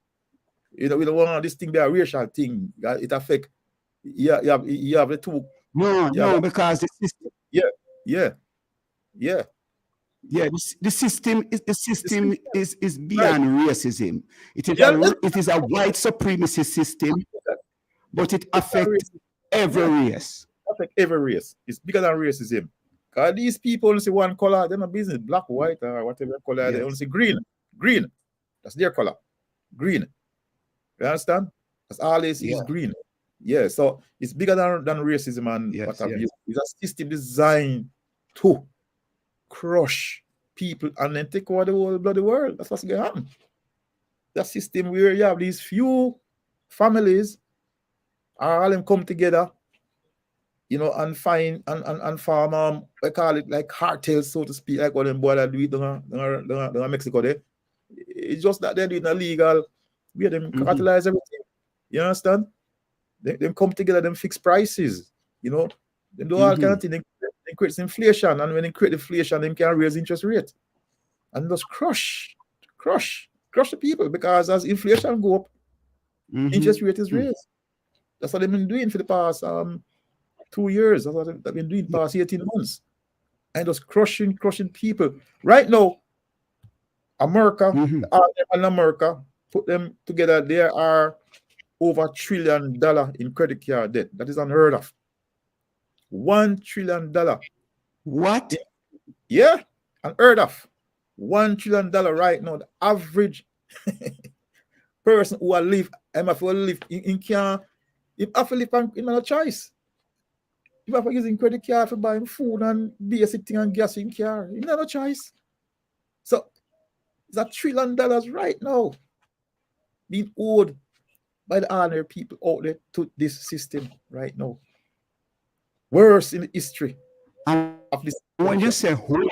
We don't want this thing be a racial thing. It affects, you have the two. No, because the system. Yeah. Yeah, the system is beyond racism. It is a white supremacy system, but it affects every race. It's bigger than racism. Because these people only see one color, they're not business, black, white, or whatever color. They only see green. That's their color. Green. You understand? That's all they see is green. Yeah, so it's bigger than racism and what have you. It's a system designed to crush people and then take over the whole bloody world. That's what's going to happen. That system where you have these few families, all of them come together, you know, and find and farm, I call it like cartels, so to speak, like what them boys that do it in Mexico there. It's just that they're doing illegal, where them cartelize everything. You understand? Them come together, them fix prices, you know, they do all kind of things. They create inflation, and when they create inflation, they can raise interest rate and just crush the people, because as inflation go up, interest rate is raised. That's what they've been doing for the past 2 years. That's what they've been doing the past 18 months, and just crushing people. Right now, America, and America, put them together, there are over $1 trillion in credit card debt. That is unheard of. $1 trillion. What? Yeah, unheard of. $1 trillion right now. The average person who will live, in can, if I live in no choice. If I using credit card for buying food and basic thing and gas in car, you no choice. So it's $1 trillion right now being owed by the ordinary people out there to this system right now. Worse in the history of this. When you say owed,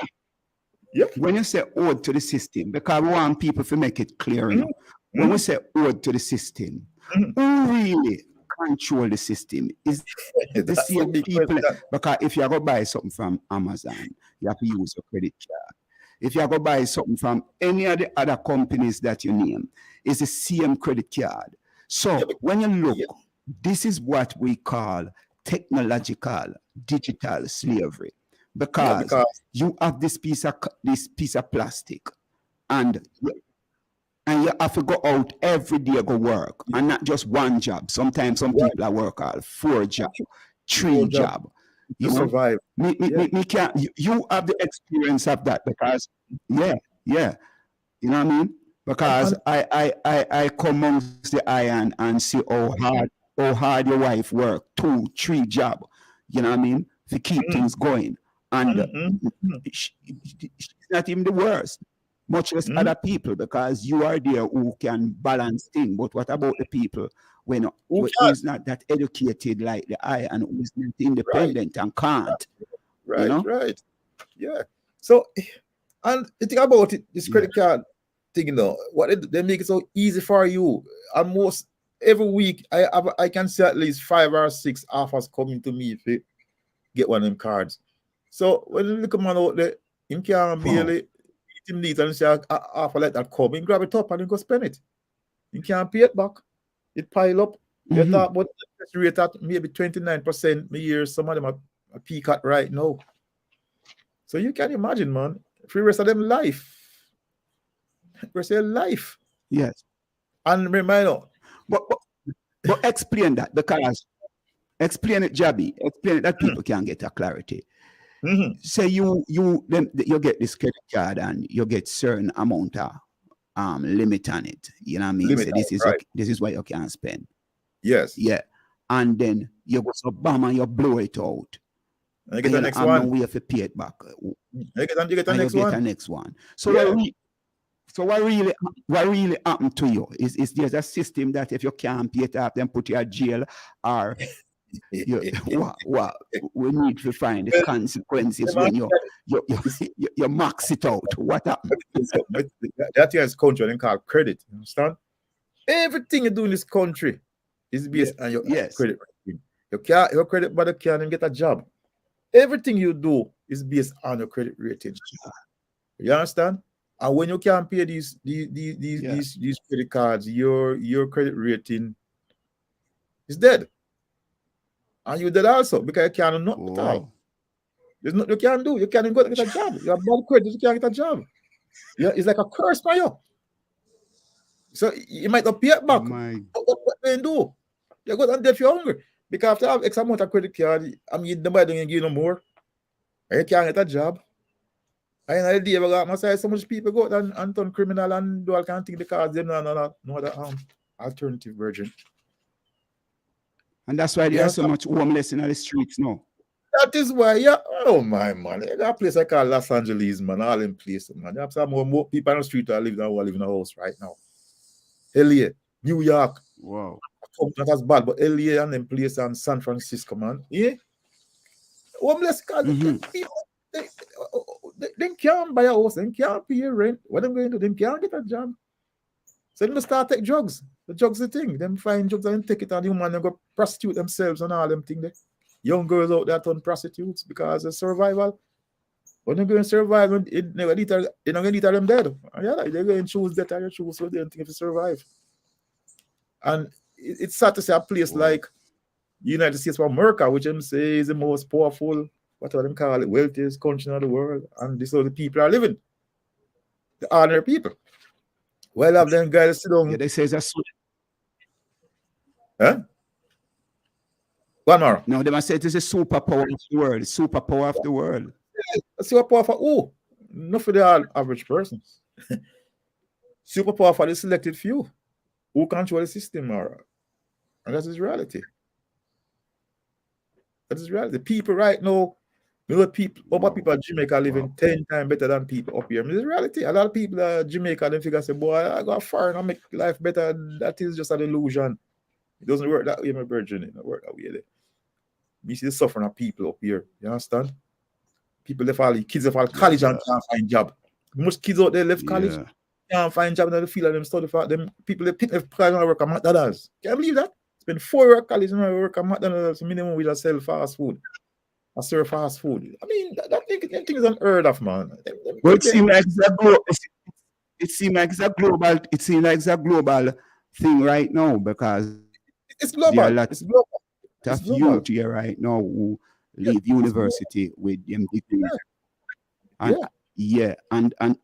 when you say owed to the system, because we want people to make it clear, you know, when we say owed to the system, who really control the system? Is the same people? Because if you go buy something from Amazon, you have to use a credit card. If you go buy something from any of the other companies that you name, it's the same credit card. So when you look, this is what we call technological digital slavery, because you have this piece of plastic, and you have to go out every day go work, and not just one job. Sometimes some people are work all 4 jobs, 3 jobs. You survive. Me can't. You have the experience of that, because you know what I mean. Because I come amongst the iron and see how hard your wife work, 2, 3 jobs, you know what I mean, to keep things going. And she's not even the worst, much less other people, because you are there who can balance things. But what about the people who is not that educated like the iron, who is not independent and can't? Right, you know? Right. Yeah. So, and the thing about it, this credit card thing, you know, they make it so easy for you. Almost every week, I can see at least 5 or 6 offers coming to me if you get one of them cards. So when you look at man out there, you can barely eat him neat and say offer like that come, you grab it up and you go spend it. You can't pay it back. It pile up. You talk about the rate at maybe 29% a year. Some of them are peak at right now. So you can imagine, man, for the rest of them life. Rest of their life. Yes. And remember, but explain that, because explain it, Jabi. Explain it that people can get a clarity. Say you get this credit card and you get certain amount of limit on it. You know what I mean? So this is what you can spend. Yes. Yeah. And then you go to bam and you blow it out. And you get the next one. We have to pay it back. You get the next one. So what really happened to you? Is there's a system that if you can't pay it up, then put you in jail, or we need to find the consequences when you max it out. What happened? That is country they call credit. You understand? Everything you do in this country is based on your credit rating. Your credit brother can't even get a job. Everything you do is based on your credit rating. You understand? And when you can't pay these credit cards, your credit rating is dead. And you dead also, because you can't do nothing at all. There's nothing you can do. You can't even go to get a job. You have bad credit, you can't get a job. Yeah, it's like a curse for you. So you might not pay it back. What do you do? You go and debt you're hungry. Because after have X amount of credit card, I mean, nobody don't give you no more. And you can't get a job. And the day we got myself, so much people go out and turn criminal and do all kind of things because they no other alternative version. And that's why there are so much homeless in the streets now. That is why, Oh my man, that place I call Los Angeles, man, all in place, man. There are some more people on the street that live who live in a house right now. LA, New York, Wow. not as bad, but LA and them place and San Francisco, man. Yeah. Homeless cause people they can't buy a house, they can't pay rent. What them going to do? They can't get a job. So they start take drugs. The drugs the thing. Them find drugs and take it and the woman and go prostitute themselves and all them things there. Young girls out there turn prostitutes because of survival. When they're going to survive, they're not going to eat them dead. Yeah, they're going to choose better, you choose what they think if you survive. And it's sad to say a place like United States of America, which them say is the most powerful, whatever them call it, wealthiest country in the world, and this is how the people are living. The ordinary people. Well, have them guys sit down. Yeah, they say that's Huh? One more. no, they must say it is a superpower of the world, superpower of the world. Superpower for who? Not for the average persons. Superpower for the selected few who control the system, and that is reality. That is reality. People right now, people, other people in Jamaica living 10 times better than people up here. This is reality. A lot of people in Jamaica, they figure, say, boy, I got foreign, I make life better. That is just an illusion. It doesn't work that way, my virgin. It doesn't work that way. You see the suffering of people up here. You understand? People left all the kids left all college and can't find job. Most kids out there left college, can't find job, and they feel like them study for them. People they pick their private and work at McDonald's. Can you believe that? Spend 4 years at college and work at McDonald's minimum we just sell fast food. I serve fast food. I mean, that thing is unheard of, man. Well, it seems like it's a global. It seems like it's a global. It seems like it's a global thing right now because it's global. There are It's global. of youth here right now who leave university with them degrees. And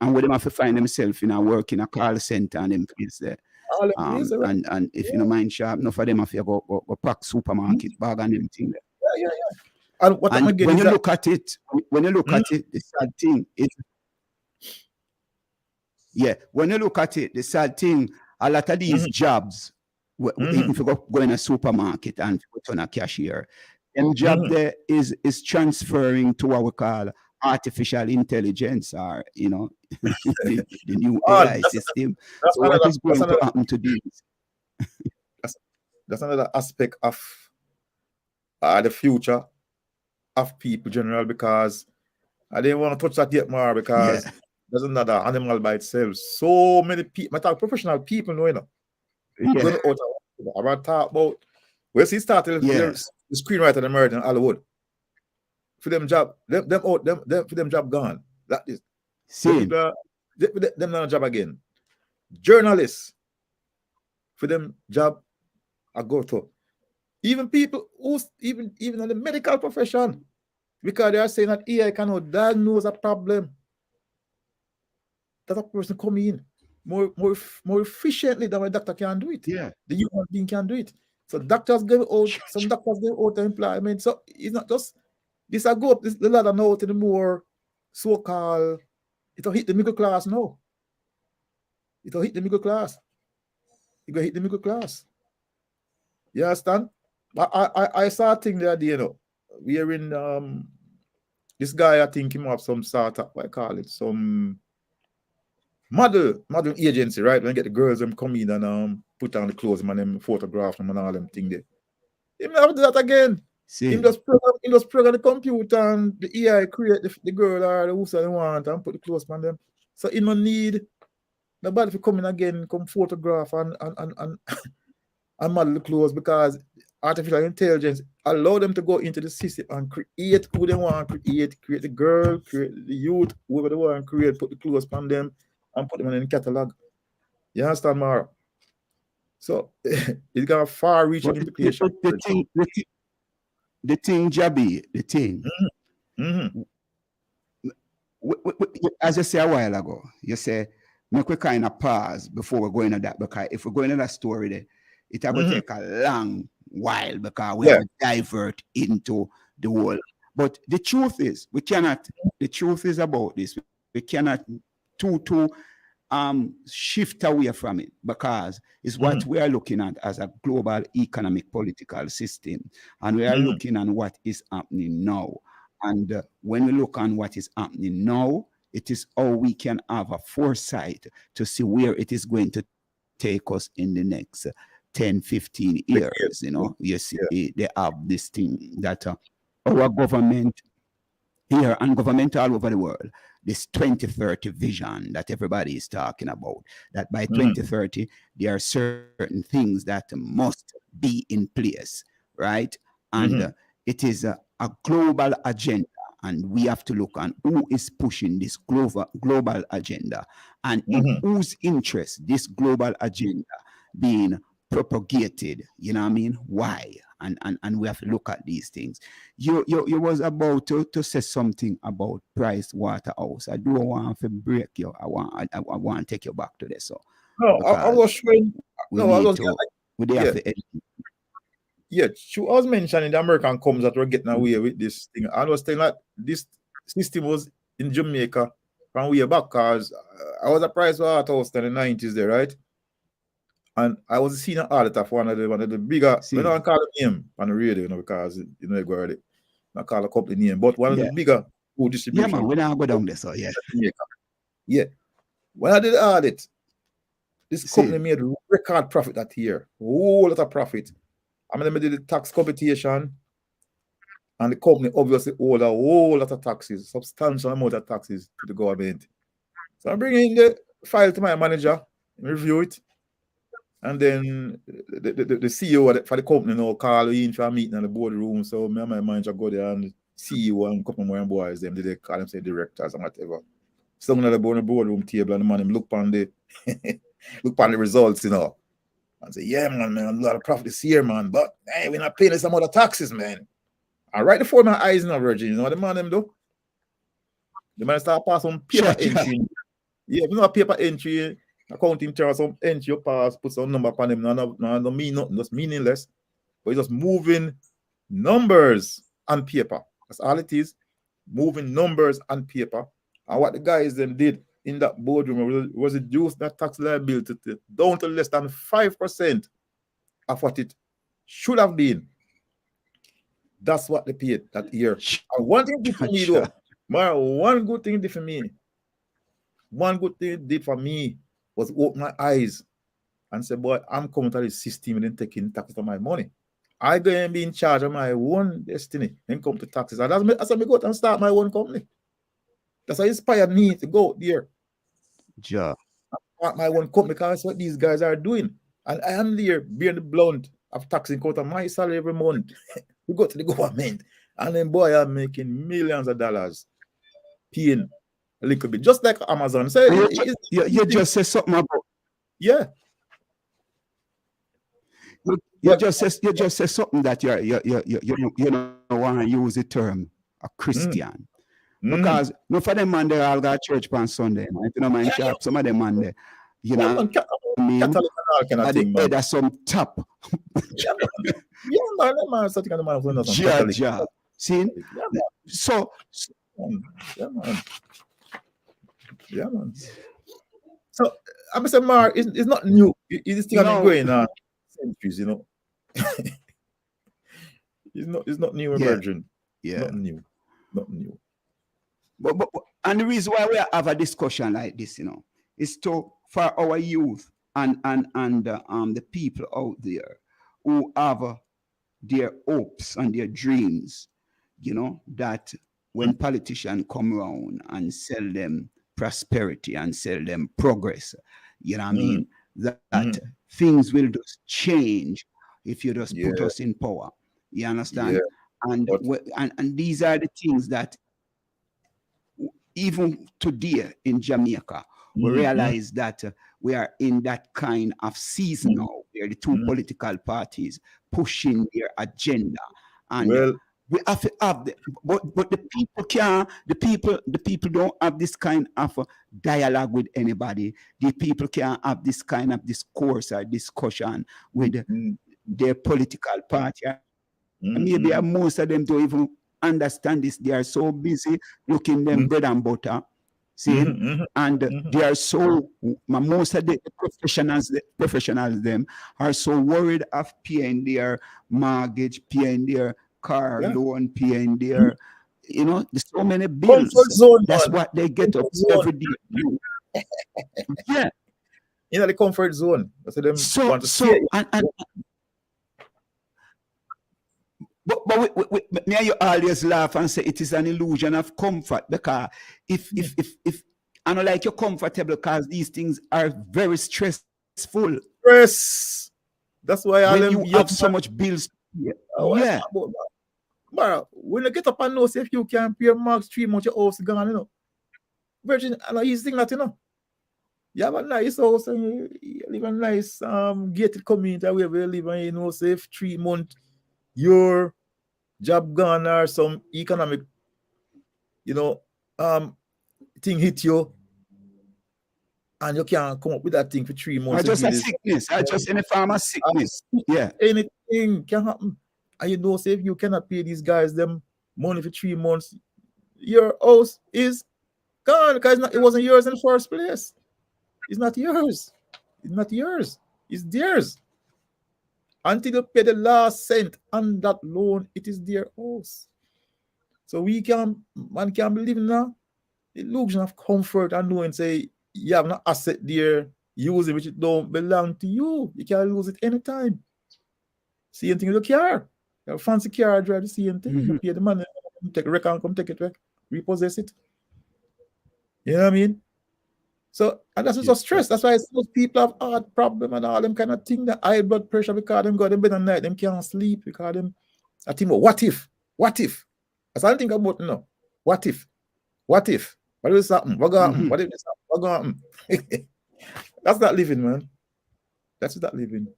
when them have to find themselves in a work in a call center and them place there. And if you don't mind sharp, enough of them have to go pack supermarket bag and them thing there. Yeah. And when you look at it, the sad thing is, when you look at it, the sad thing, a lot of these jobs, even if you go in a supermarket and turn a cashier, them job there is transferring to what we call artificial intelligence, or the new AI system. So what is going to happen to these? That's another aspect of the future of people general, because I didn't want to touch that yet more because there's another animal by itself. So many people, professional people know, I want to talk about where he started the screenwriter in America in Hollywood. For them job, for them job gone. That is them not job again. Journalists, for them job I go to. Even people who even in the medical profession, because they are saying that AI cannot diagnose a problem. That a person come in more efficiently than a doctor can do it. Yeah. The human being can do it. So doctors give out, some doctors give out employment. So it's not just this I go up the ladder now to the more so-called, it'll hit the middle class now. It'll hit the middle class. It will hit the middle class. You understand? I saw a thing the other day, we are in this guy, I think him have some sort of, what I call it, some model agency, right? When you get the girls them come in and put on the clothes and them photograph them and all them thing there. He never do that again. He just program the computer and the AI create the girl or the who's they want and put the clothes on them. So he no need nobody to come in again, come photograph and model the clothes, because artificial intelligence allow them to go into the system and create who they want to create the girl, create the youth, whoever they want to create, put the clothes on them and put them in the catalog. You understand, Mara? So it's got a far-reaching implication. The thing, Jabi, the thing. As you said a while ago, you say, make we kind of pause before we go into that, because if we go into that story there, it will take a long while because we have to divert into the world. But the truth is, the truth is about this. We cannot shift away from it, because it's what we are looking at as a global economic political system. And we are looking at what is happening now. And when we look on what is happening now, it is how we can have a foresight to see where it is going to take us in the next 10, 15 years. You know, you see, they have this thing that our government here and government all over the world, this 2030 vision that everybody is talking about, that by 2030, there are certain things that must be in place, right? And it is a global agenda. And we have to look on who is pushing this global agenda and in whose interest this global agenda being propagated. You know what I mean? Why? And we have to look at these things. You was about to say something about Price Waterhouse. I do want to break you. I want to take you back to this. So no, I was showing. No, I was. Yeah, she was mentioning the American comes that were getting away with this thing. I was saying that this system was in Jamaica from way back, because I was at Price Waterhouse in the 90s there, right? And I was a senior auditor for one of the bigger, we don't call it name on the radio, you know, because you know, go already. Not call a company name, but one of the bigger food distribution. Yeah, man, we don't go down there, so yeah. Yeah. When I did the audit, this company made record profit that year. A whole lot of profit. I mean, they did the tax computation, and the company obviously owed a whole lot of taxes, substantial amount of taxes to the government. So I'm bringing the file to my manager, review it, and then the CEO for the company now call me in for a meeting in the boardroom. So me and my manager go there, and the CEO and a couple more boys, them they call them say directors and whatever. So on the boardroom table, and the man him look on the look on the results, you know. And say, yeah, man, a lot of profit this year, man. But hey, we're not paying some other taxes, man. And right before my eyes now, Virgin, you know what the man them do? The man start passing some paper entry. Yeah, you know, paper entry, accounting charge, some entry you pass, put some number upon them. No mean nothing, just meaningless. But it's just moving numbers on paper. That's all it is. Moving numbers on paper. And what the guys then did in that boardroom was reduce that tax liability down to less than 5% of what it should have been. That's what they paid that year. And one thing did for me, though, one good thing did for me. One good thing it did for me was open my eyes and say, boy, I'm coming to this system and taking taxes on my money. I go and be in charge of my own destiny and come to taxes. And that's how I go out and start my own company. That's what inspired me to go there. Yeah. Start my own company, because that's what these guys are doing. And I am there bearing the blunt of taxing out of my salary every month. We go to the government. And then, boy, I'm making millions of dollars paying a little bit. Just like Amazon. So you just say something about. Yeah. You just say something that you don't want to use the term a Christian. Because no for them man they all got church on Sunday. Man. If you don't mind sharp, some of them man they, you know, I mean, at the head of some top. man, such kind of man. Yeah. See? So yeah, man. So I'm saying, Mark, it's not new. This thing has been going on centuries, you know. It's not new, emerging. Yeah. Not new. But and the reason why we have a discussion like this, you know, is for our youth and the people out there who have their hopes and their dreams, you know, that when politicians come around and sell them prosperity and sell them progress, you know what I mean, that things will just change if you just put us in power. You understand? Yeah. And these are the things that even today in Jamaica, we realize that we are in that kind of season now, where the two political parties pushing their agenda, and we have to have but the people can't. The people don't have this kind of dialogue with anybody. The people can't have this kind of discourse or discussion with their political party. And maybe most of them don't even understand this. They are so busy looking them bread and butter, see, and they are so, most of the professionals them are so worried of paying their mortgage, paying their car loan, paying their you know, there's so many Comfort bills. zone, That's man. what they get up Comfort zone. every day. Yeah. You know the comfort zone. That's what them So want to so see. and but me and you always laugh and say it is an illusion of comfort, because if I don't like you're comfortable, because these things are very stressful Stress. That's why all when them you have so much bills. Yeah. But when you get up and know, say if you can pay max 3 months, your house gone, you know. Virgin, I know he's thinking that, you know. You have a nice house and you live a nice gated community where you live, and you know, say if 3 months your job gone or some economic, you know, thing hit you, and you can't come up with that thing for 3 months. Or just a sickness. Or just any form of sickness. Yeah. Anything can happen. And you know, say if you cannot pay these guys them money for 3 months, your house is gone, because it wasn't yours in the first place. It's not yours. It's not yours. It's theirs. Until you pay the last cent on that loan, it is their house. So man can be living now the illusion of comfort and knowing, say, you have an asset there, using which it don't belong to you. You can lose it anytime. Same thing with your car. You have a fancy car, drive the same thing. You pay the money, take a record, come take it back, repossess it. You know what I mean? So, and that's just stress. That's why those people have heart problem and all them kind of thing, the high blood pressure, because them go to bed at night, them can't sleep, because them, I think, what if? That's all I think about now. What if? What if this happen? What gonna happen? What if this happen? What gonna happen? That's not living, man. That's not living.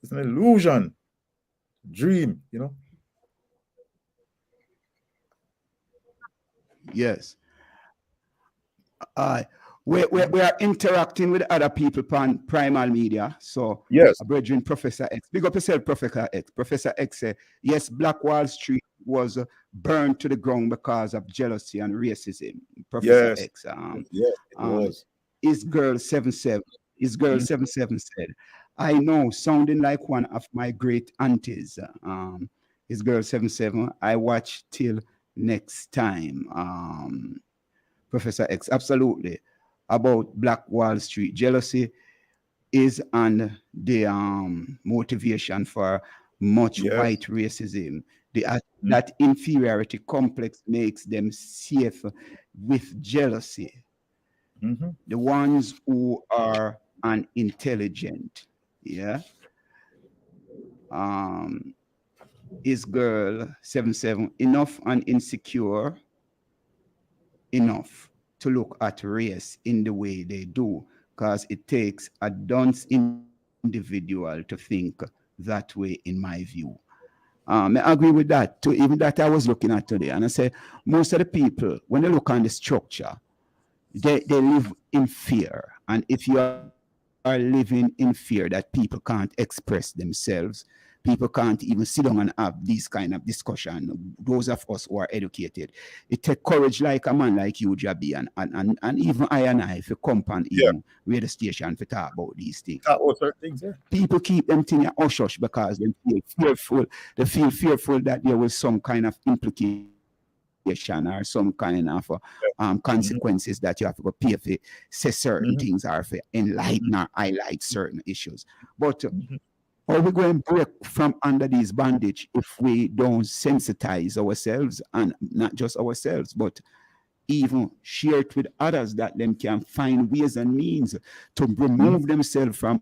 It's an illusion. Dream, you know? Yes. We are interacting with other people on Primal Media. So, yes, brethren, Professor X. Big up yourself, Professor X. Professor X said, yes, Black Wall Street was burned to the ground because of jealousy and racism. Professor X. It was. His girl 77 said, I know, sounding like one of my great aunties. His girl 77, I watch till next time. Professor X, absolutely. About Black Wall Street, jealousy is and the motivation for much white racism. That inferiority complex makes them safe with jealousy. The ones who are unintelligent, His girl 77, enough and insecure enough to look at race in the way they do, because it takes a dunce individual to think that way, in my view. I agree with that too. Even that I was looking at today, and I say most of the people, when they look on the structure, they live in fear. And if you are living in fear that people can't express themselves, people can't even sit down and have this kind of discussion. Those of us who are educated, it takes courage like a man like you, Jabi, and even I and I, if you come on even radio station to talk about these things. People keep them things hush because they feel fearful. They feel fearful that there was some kind of implication or some kind of consequences that you have to go pay for, say certain things, or for enlighten or highlight certain issues. But are we going to break from under these bondage if we don't sensitize ourselves, and not just ourselves, but even share it with others, that them can find ways and means to remove themselves from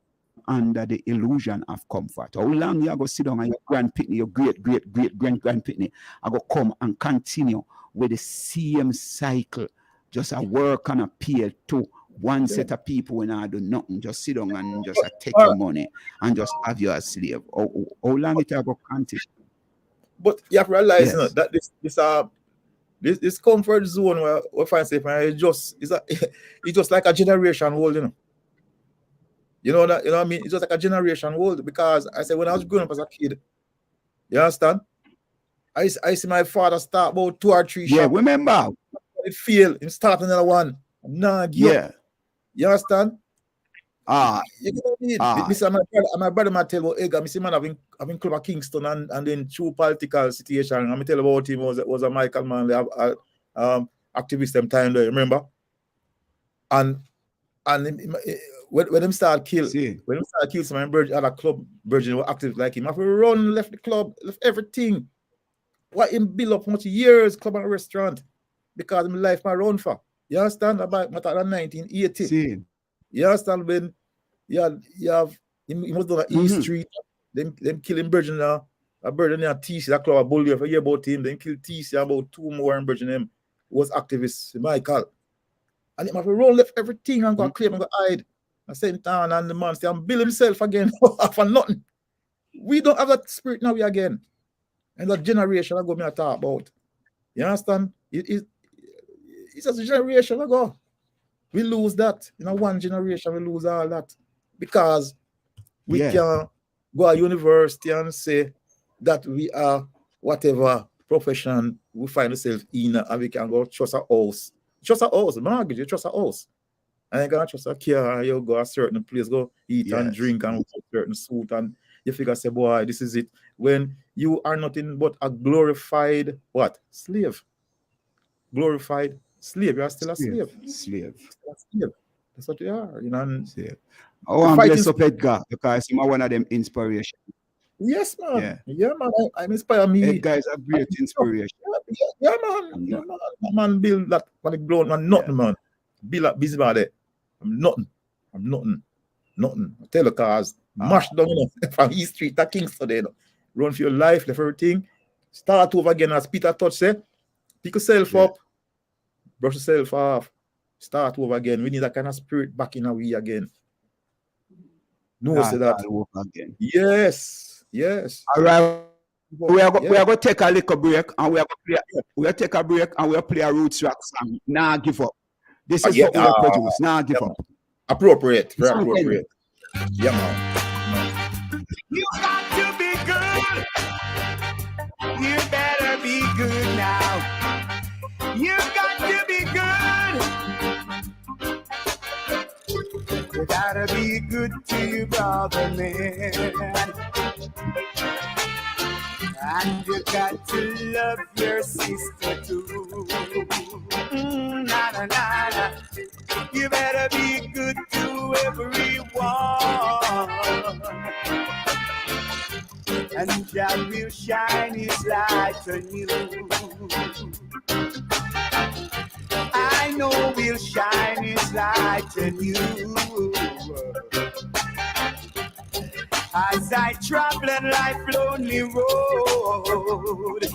under the illusion of comfort? How long you go sit down and your grandpitney, your great grandpitney, I go come and continue with the same cycle, just a work and appeal to one set of people when I do nothing, just sit down and just take your money and just have you as slave. How long it will continue? But you have to realize that this comfort zone where we find safe, it's just like a generation old, you know. You know what I mean? It's just like a generation old, because I said when I was growing up as a kid, you understand? I see my father start about 2 or 3 shops. Yeah, remember? It failed. He start another one. Nah, you understand? You know what I mean? This is my brother might tell about Edgar. I see man having club at Kingston and then through political situation. I'm tell about him was a Michael Manley activist them time there, remember? And when them start kill some other club Virgin were active like him. After run, left the club, left everything. What him build up much years, club and restaurant, because my life my run for. You understand? About 1980. See. You understand when you have he must do East Street, them killing Virgin now. A Virgin and TC, that club a bully for a year about him, then kill TC about 2 more and Virgin him was activist Michael. And him have to roll left everything and go claim and go hide. At the same time, and the man say, I'm build himself again for nothing. We don't have that spirit now again. And that generation I go me to talk about. You understand? It's just a generation ago. We lose that. One generation, we lose all that. Because we can go to university and say that we are whatever profession we find ourselves in, and we can go trust a house. Trust a house, mortgage, you trust a house. And you can trust a car, you go a certain place, go eat and drink and wear a certain suit, and you figure, say, boy, this is it. When you are nothing but a glorified, what? Slave. Glorified slave. You are still a slave. Slave. Still a slave. That's what you are. And oh, I'm blessed up Edgar, because he's one of them inspiration. Yes, man. Yeah, man. I'm inspired me. Edgar is a great inspiration. Yeah, man. Yeah, man. That man build that for the ground, man. Nothing, man. Build that busybody. I'm nothing. I tell you, cause mash down from East Street to Kingston, run for your life, left everything. Start over again, as Peter Touch said. Pick yourself up, brush yourself off, start over again. We need that kind of spirit back in our way again. No, say that. Again. Yes. All right. We are going to take a little break, and we are going to play a roots rock song. Nah, give up. This is what we are producing. Nah, give up. Appropriate. Very appropriate. Yeah, man. You got to be good. You better be good now. You got to be good. You gotta be good to your brother, man. And you got to love your sister too. Na. You better be good to everyone. And God will shine his light on you. I know we'll shine his light on you. As I travel on life lonely road,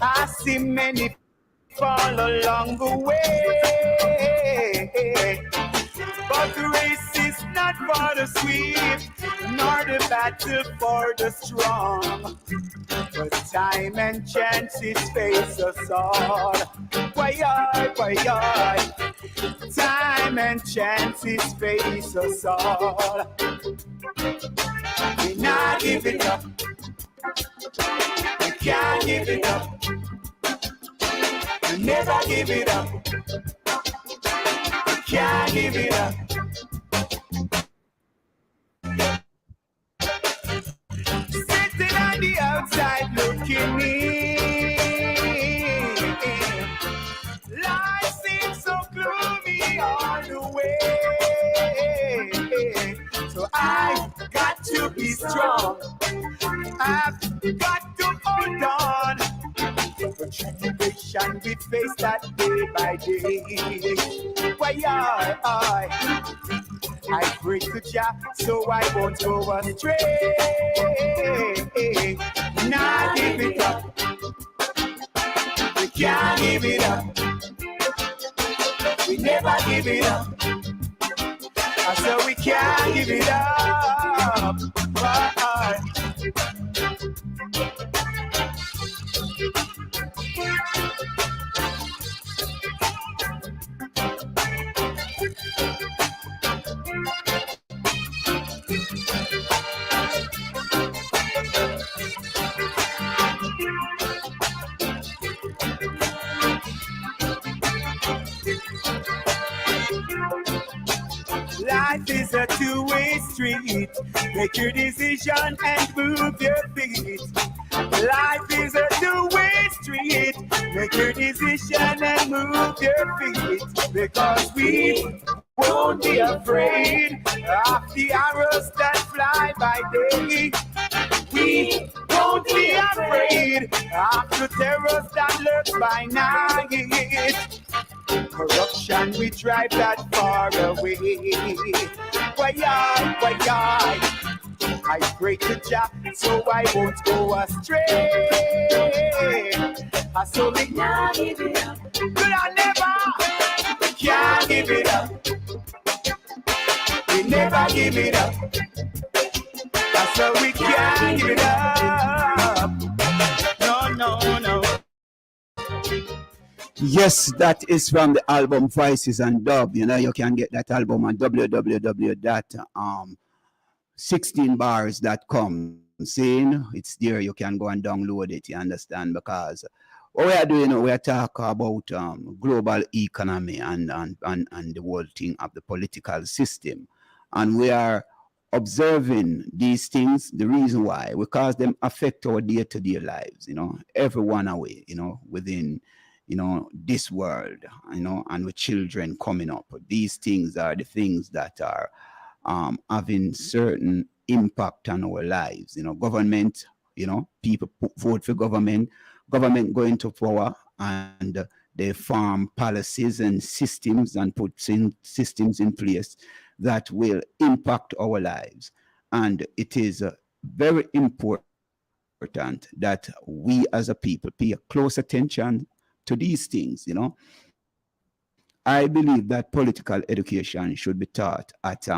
I see many fall along the way. But the race is not for the swift, nor the battle for the strong. But time and chances face us all. Why, time and chances face us all. We not give it up. We can't give it up. We never give it up. We can't give it up. Sitting on the outside looking in. Life seems so gloomy all the way. So I've got to be strong. I've got to hold on. The tribulation we face that day by day. Why I pray to Jah so I won't go astray. Nah, give it up. We can't give it up. We never give it up. I said we can't give it up. Why? Life is a two-way street. Make your decision and move your feet. Life is a two-way street. Make your decision and move your feet. Because we won't be afraid of the arrows that fly by day. We won't be afraid of the terrors that lurk by night. Corruption, we drive that far away. Why, I pray to Jah so I won't go astray. I so me can't give it up. But I never can't give it up. We never give it up. That's why we can't give it up. No. Yes, that is from the album Voices and Dub. You know, you can get that album on www.16bars.com. Seeing it's there, you can go and download it. You understand? Because what we are doing, we are talking about global economy and the whole thing of the political system, and we are observing these things. The reason why, because them affect our day-to-day lives. You know, everyone away. You know, within this world, and with children coming up. These things are the things that are having certain impact on our lives. Government, people vote for government going to power, and they form policies and systems and put systems in place that will impact our lives. And it is very important that we as a people pay close attention to these things. I believe that political education should be taught at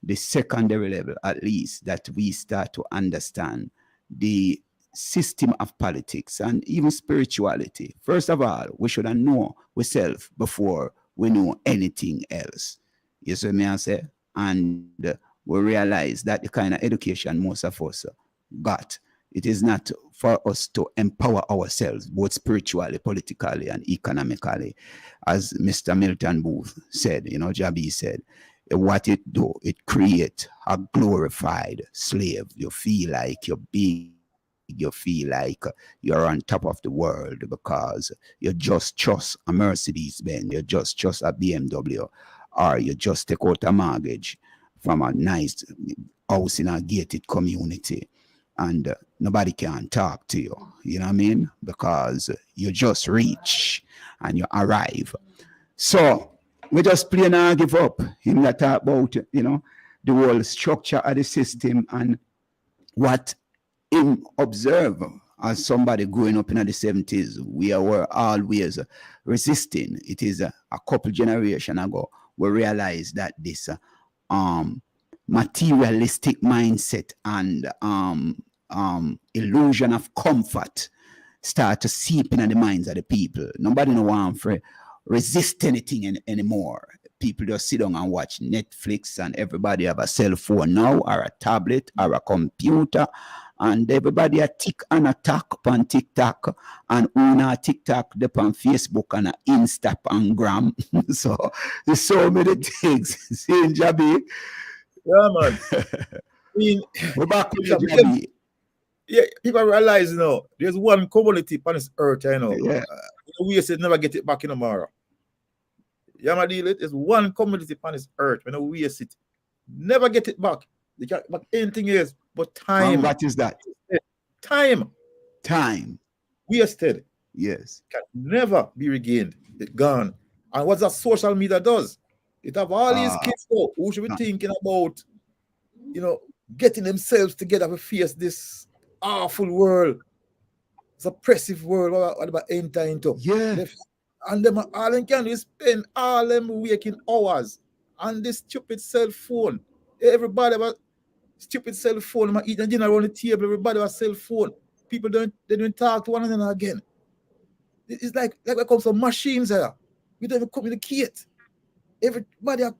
the secondary level, at least, that we start to understand the system of politics and even spirituality. First of all, we should know ourselves before we know anything else. You see me I say? And we realize that the kind of education most of us got, it is not for us to empower ourselves, both spiritually, politically, and economically. As Mr. Milton Booth said, Jabi said, what it do, it create a glorified slave. You feel like you're big, you feel like you're on top of the world because you just trust a Mercedes-Benz, you just trust a BMW, or you just take out a mortgage from a nice house in a gated community. And nobody can talk to you, you know what I mean? Because you just reach and you arrive. So we just plain and give up. Him that talk about, the whole structure of the system and what him observe as somebody growing up in the 70s. We were always resisting. It is a couple generation ago we realized that this materialistic mindset and illusion of comfort start to seep into the minds of the people. Nobody no want to resist anything anymore. People just sit down and watch Netflix, and everybody have a cell phone now, or a tablet, or a computer, and everybody a tick and attack on TikTok, and on TikTok, they on Facebook and Instagram. So there's so many things. See, Jabi? Yeah, man. We're back with Jabi. Yeah, people realize there's one community on this earth, Yeah. We say never get it back in tomorrow. Yeah, my deal. There's one community on this earth. When we waste it, never get it back. They can't back anything else but time. And what is that? Time. Wasted. Yes. Can never be regained. It's gone. And what that social media does, it have all these kids who should be thinking about, getting themselves together to face this awful world. It's oppressive world. What about enter into? Yeah. And them all them can do is spend all them waking hours on this stupid cell phone. Everybody have a stupid cell phone. Eat dinner around the table. Everybody have a cell phone. People don't talk to one another again. It's like there comes some machines here. We don't even communicate. Everybody have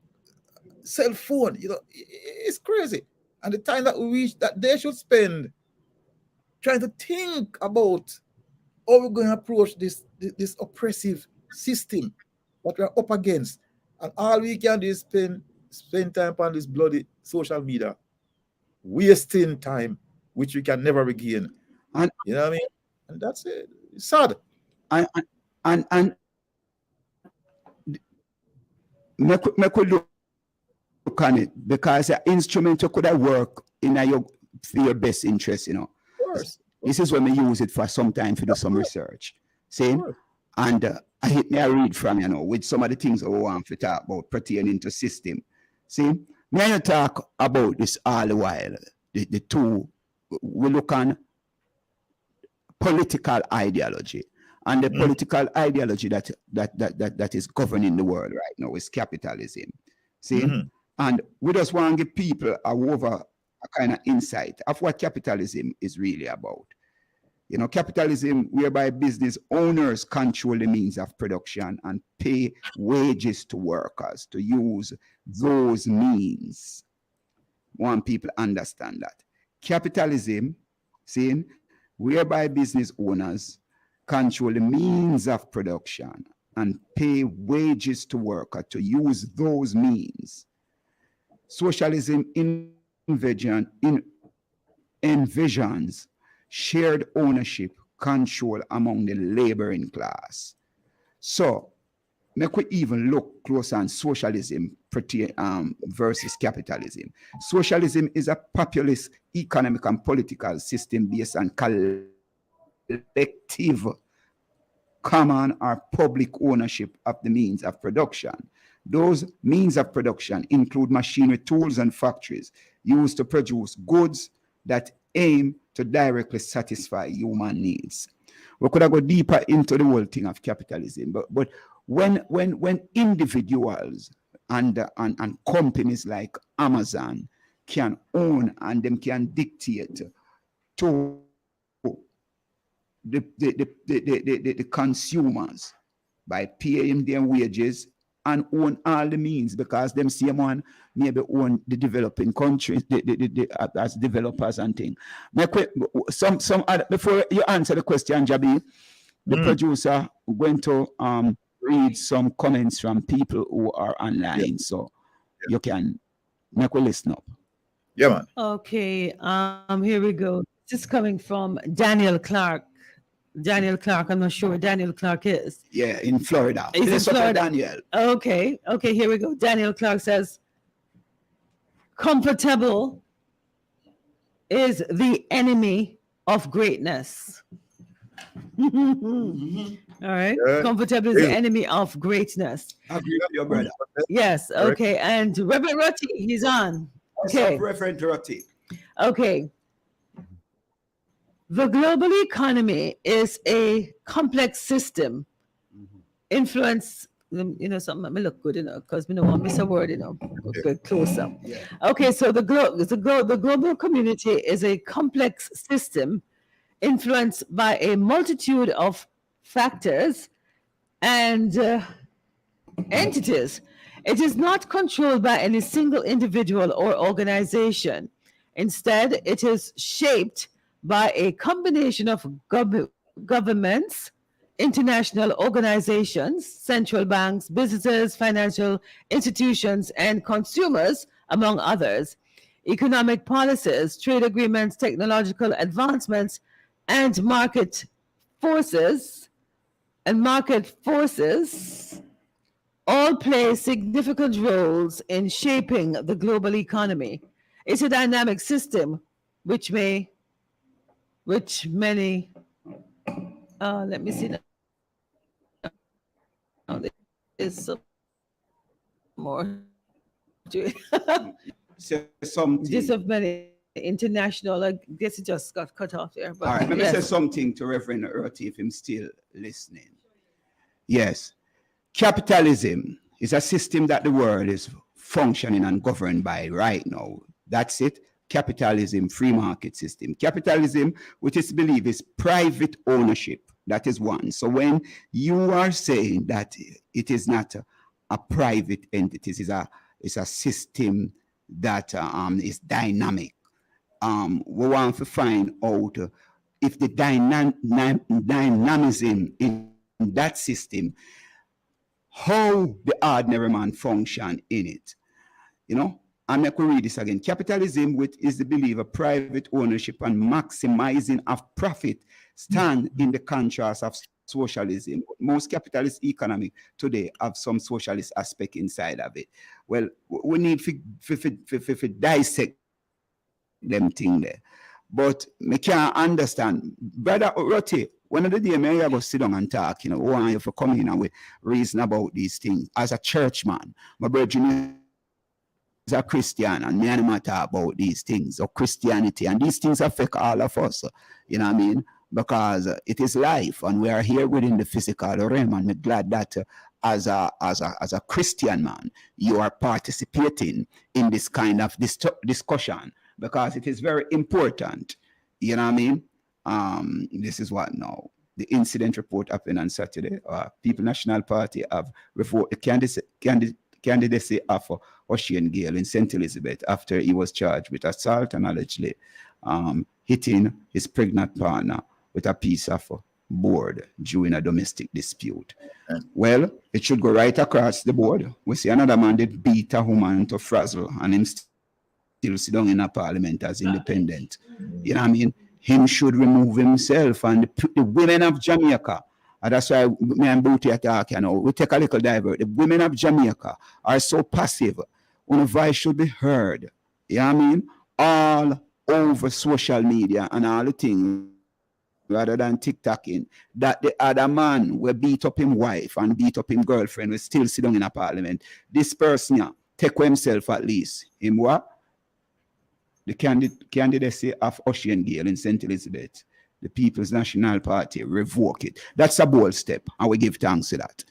cell phone. It's crazy. And the time that we reach that they should spend trying to think about how we're going to approach this oppressive system that we're up against. And all we can do is spend spend time on this bloody social media, wasting time, which we can never regain. And you know what I mean? And that's it. It's sad. And me could look on it because the instrument could have work in your best interest, you know. Of course. This is when we use it for some time to do some research. See? And I hit me a read from, you know, with some of the things I want to talk about pertaining to system. See? Me and you talk about this all the while. The two, we look on political ideology. And the political ideology that is governing the world right now is capitalism. See? And we just want to give people a kind of insight of what capitalism is really about. You know, capitalism whereby business owners control the means of production and pay wages to workers to use those means. Want people understand that. Capitalism, see, whereby business owners control the means of production and pay wages to workers to use those means. Socialism envisions shared ownership, control among the laboring class. So, make we even look close on socialism versus capitalism. Socialism is a populist economic and political system based on collective, common or public ownership of the means of production. Those means of production include machinery, tools, and factories used to produce goods that aim to directly satisfy human needs. We could have go deeper into the whole thing of capitalism, but when individuals and companies like Amazon can own and them can dictate to the consumers by paying them wages and own all the means, because them same one maybe own the developing countries as developers and things. Some other, before you answer the question, Jabi, the producer going to read some comments from people who are online, so you can make a listen up. Yeah, man. Okay, here we go. This is coming from Daniel Clark. Daniel Clark, I'm not sure where Daniel Clark is. Yeah, in Florida. He's in Florida. Daniel. Okay, here we go. Daniel Clark says, comfortable is the enemy of greatness. All right. Yeah. Comfortable is the enemy of greatness. I agree with your brother. Yes, okay. And Reverend Roti, he's on. Okay. Reverend Roti. Okay. The global economy is a complex system. Influence, you know, something me look good, you know, because we don't want to miss a word, you know, get closer. Yeah. Okay, so the global community is a complex system influenced by a multitude of factors and entities. It is not controlled by any single individual or organization. Instead, it is shaped by a combination of governments, international organizations, central banks, businesses, financial institutions, and consumers, among others. Economic policies, trade agreements, technological advancements, and market forces all play significant roles in shaping the global economy. It's a dynamic system which many let me see now. There's some more to it. Just of many international, I guess it just got cut off there. But all right, let me yes. say something to Reverend Roti if I'm still listening. Yes, capitalism is a system that the world is functioning and governed by right now. That's it. Capitalism, free market system. Capitalism, which is believed is private ownership. That is one. So when you are saying that it is not a private entity, it's a system that is dynamic. We want to find out if the dynamism in that system, how the ordinary man function in it. you know, and I can read this again. Capitalism, which is the belief of private ownership and maximizing of profit, stand in the contrast of socialism. Most capitalist economy today have some socialist aspect inside of it. Well, we need to dissect them thing there. But me can't understand. Brother Rotti, one of the day I go sit down and talk, you know, why you for come in and we reason about these things. As a churchman, my brother is a Christian, and me and him talk about these things of Christianity, and these things affect all of us. You know what I mean? Because it is life, and we are here within the physical realm, and we're glad that as a Christian man, you are participating in this kind of discussion, because it is very important. You know what I mean? This is what now. The incident report happened on Saturday. People National Party have revoked the candidacy of Ocean Gale in St. Elizabeth after he was charged with assault and allegedly hitting his pregnant partner with a piece of board during a domestic dispute. Well, it should go right across the board. We see another man that beat a woman to frazzle, and him still sit down in a parliament as independent. You know what I mean? Him should remove himself, and the women of Jamaica, and that's why me and Booty attack, you know, we take a little divert. The women of Jamaica are so passive. One voice should be heard. You know what I mean? All over social media and all the things, rather than TikToking, that the other man will beat up his wife and beat up his girlfriend will still sit down in a parliament. This person, yeah, take himself at least. Him what? The candidacy of Ocean Gale in St. Elizabeth, the People's National Party, revoke it. That's a bold step, and we give thanks to that.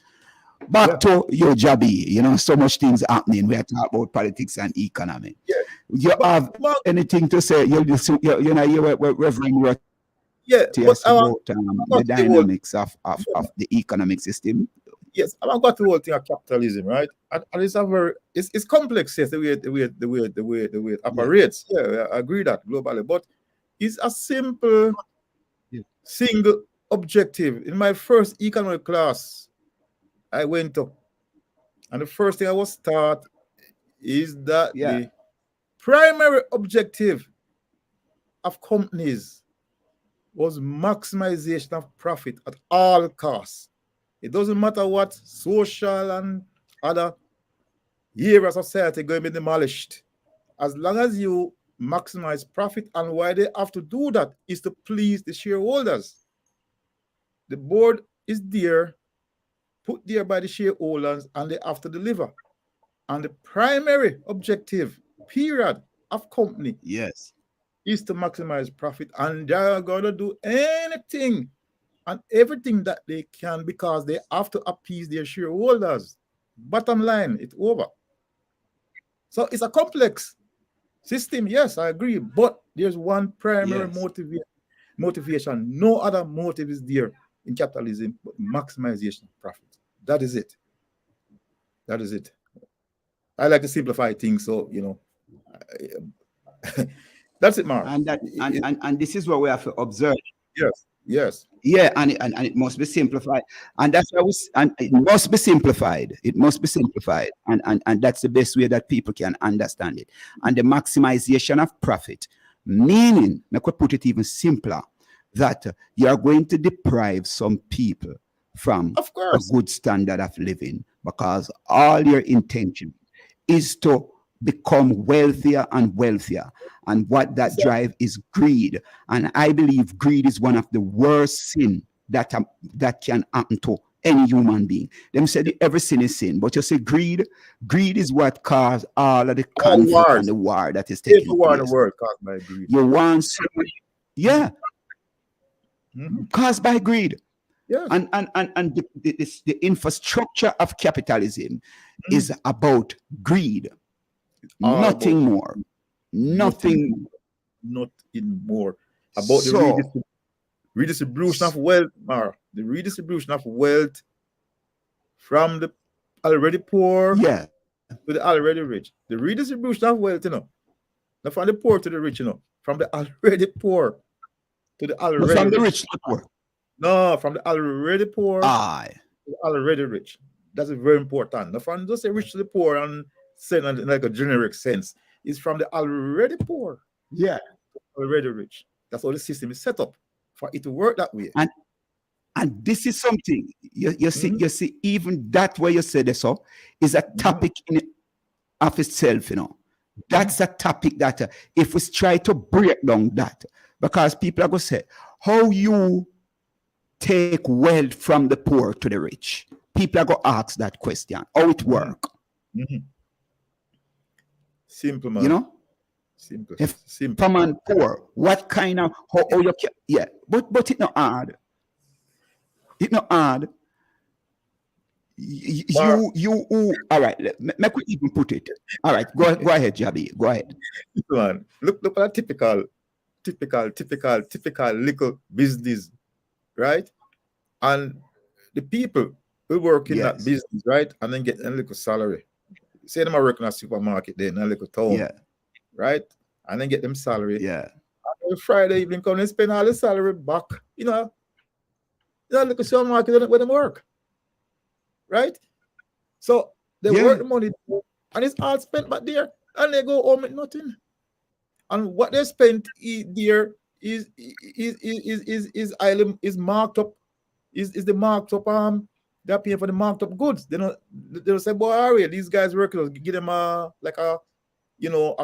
Back to your Jabi, you know, so much things happening. We are talking about politics and economy. Yeah. You have anything to say? You know, Reverend. Yeah, about the dynamics of the economic system. Yes, I've got the whole thing of capitalism, right? And it's a very it's complex, yes, the way it operates. Yeah, I agree that globally, but it's a simple single objective. In my first economic class, I went up, and the first thing I was taught is that the primary objective of companies was maximization of profit at all costs. It doesn't matter what social and other areas of society going to be demolished. As long as you maximize profit, and why they have to do that is to please the shareholders. The board is there, put there by the shareholders, and they have to deliver. And the primary objective, period, of company is to maximize profit, and they're going to do anything and everything that they can because they have to appease their shareholders. Bottom line, it's over. So it's a complex system, yes, I agree, but there's one primary motivation. No other motive is there in capitalism but maximization of profit. That is it. That is it. I like to simplify things, so, you know, that's it, Mark. And this is what we have to observe. Yes. Yeah, and it must be simplified, and that's why it must be simplified. It must be simplified, and that's the best way that people can understand it. And the maximization of profit, meaning, I could put it even simpler, that you are going to deprive some people from a good standard of living because all your intention is to become wealthier and wealthier. And what that drive is greed. And I believe greed is one of the worst sin that can happen to any human being. Them said every sin is sin, but you say greed is what caused all of the conflict and the war that is taking place. The world caused by greed. You want somebody, caused by greed. Yeah. And the infrastructure of capitalism is about greed. Nothing more. Nothing more about the redistribution of wealth, the redistribution of wealth from the already poor to the already rich. The redistribution of wealth, you know, not from the poor to the rich, you know, from the already poor to the already from rich. The rich to the poor. No, from the already poor to the already rich. That's very important. Not from just the rich to the poor and saying in like a generic sense. It's from the already poor, Yeah. already rich. That's how the system is set up for it to work that way. And this is something you see, even that way you say this so is a topic in of itself, you know. That's a topic that if we try to break down that, because people are going to say, how you take wealth from the poor to the rich? People are going to ask that question, how it work. Simple, man. You know? Simple. If Simple. from and poor, what kind of, how you can, yeah, but it's not hard. It's not hard. You all right, make we even put it. All right, go ahead, Jabi. Go ahead. Man, look at a typical little business, right? And the people who work in that business, right? And then get a little salary. Say them are working at a supermarket then, a little town, right? And then get them salary. Yeah. And Friday evening come and spend all the salary back, you know, look at supermarket where them work. Right? So they work the money and it's all spent back there and they go home with nothing. And what they spent there is marked up, is the marked up they're paying for the marked up goods. They'll say, boy, Ari, these guys working, give them a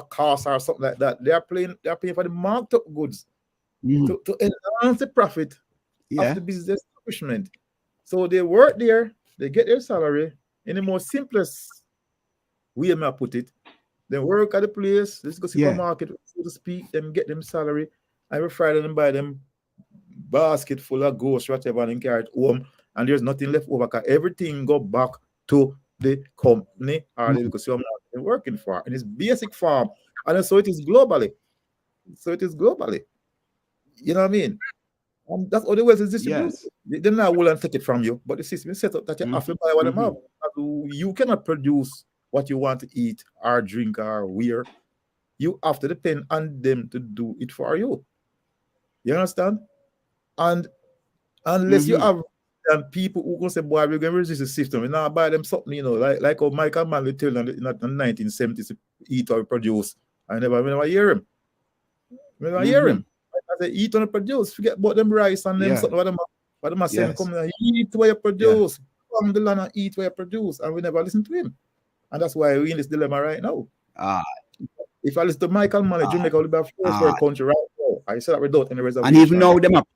cost or something like that. They're paying for the marked up goods to enhance the profit of the business establishment. So they work there. They get their salary in the most simplest way, may I put it. They work at the place, let's go supermarket, so to speak, them get them salary. Every Friday, them buy them basket full of ghosts, whatever, and carry it home. And there's nothing left over because everything go back to the company or the local supermarket they're working for. In its basic form. And so it is globally. You know what I mean? That's all the ways it's distributed. They're not willing to take it from you, but the system is set up that you have to buy what them have. You cannot produce what you want to eat or drink or wear. You have to depend on them to do it for you. You understand? And unless you have people who can say, boy, we're going to resist the system, and now buy them something, you know, like how Michael Manley told them in the 1970s to eat or produce. I never hear him. I say, eat and produce. Forget about them rice and them something. What them are saying, come here, eat where you produce. Come the land and eat where you produce. And we never listen to him. And that's why we're in this dilemma right now. If I listen to Michael Manley, Jamaica will be a first country right now. I said that without any reservation. And even now them up.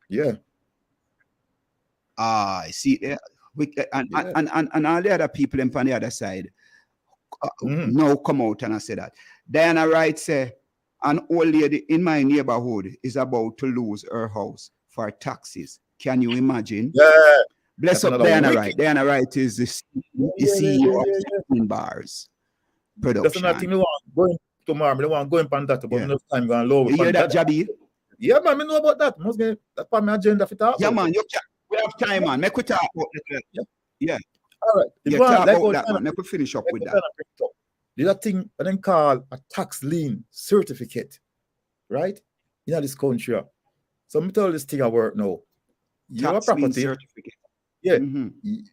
Yeah. I see. And all the other people on the other side now come out and I say that. Diana Wright say, an old lady in my neighborhood is about to lose her house for taxes. Can you imagine? Yeah. Bless up Diana Wright. Diana Wright is the CEO of Seven Bars Production. That's another thing we want going tomorrow. We want going on that, but enough time going low. You hear that, Jabi? Yeah, man, I know about that. Must be that part of my agenda for talk. Yeah, man, we have time, man. Make we talk about that. Yeah. All right. Talk about that, man. Make we finish up with that. There's a thing I then call a tax lien certificate, right? In this country. So me tell this thing I work now. Your property certificate. Yeah,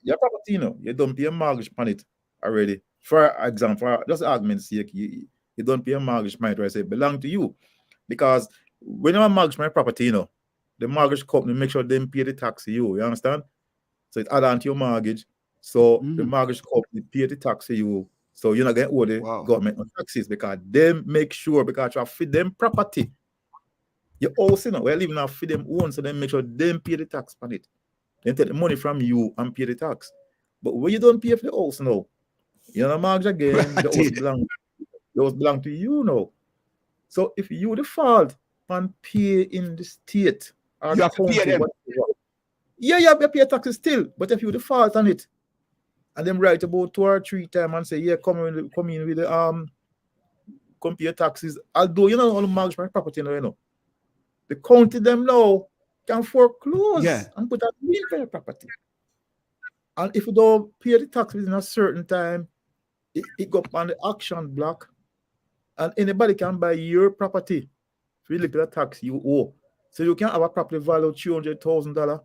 your property, you know, you don't pay a mortgage on it already. For example, just argument's sake, you don't pay a mortgage on it, where I say it belong to you. Because when you mortgage my property, you know, the mortgage company make sure they pay the tax to you. You understand? So it add on to your mortgage. So the mortgage company pay the tax to you. So you're not going to owe the government on taxes because they make sure, because you have feed them property. You also know, we're living off feed them own, so they make sure they pay the tax on it. Then take the money from you and pay the tax. But when you don't pay for the house now, you're not mortgage again, the house belong to you now. So if you default and pay in the state, or you have to pay them. You have to pay taxes still, but if you default on it, and them write about 2 or 3 times and say, yeah, come in with the compare taxes. Although you know all the mortgage my property now, you know. The county them now can foreclose and put a lien for your property. And if you don't pay the tax within a certain time, it go up on the auction block, and anybody can buy your property for the little tax you owe. So you can have a property value of $200,000.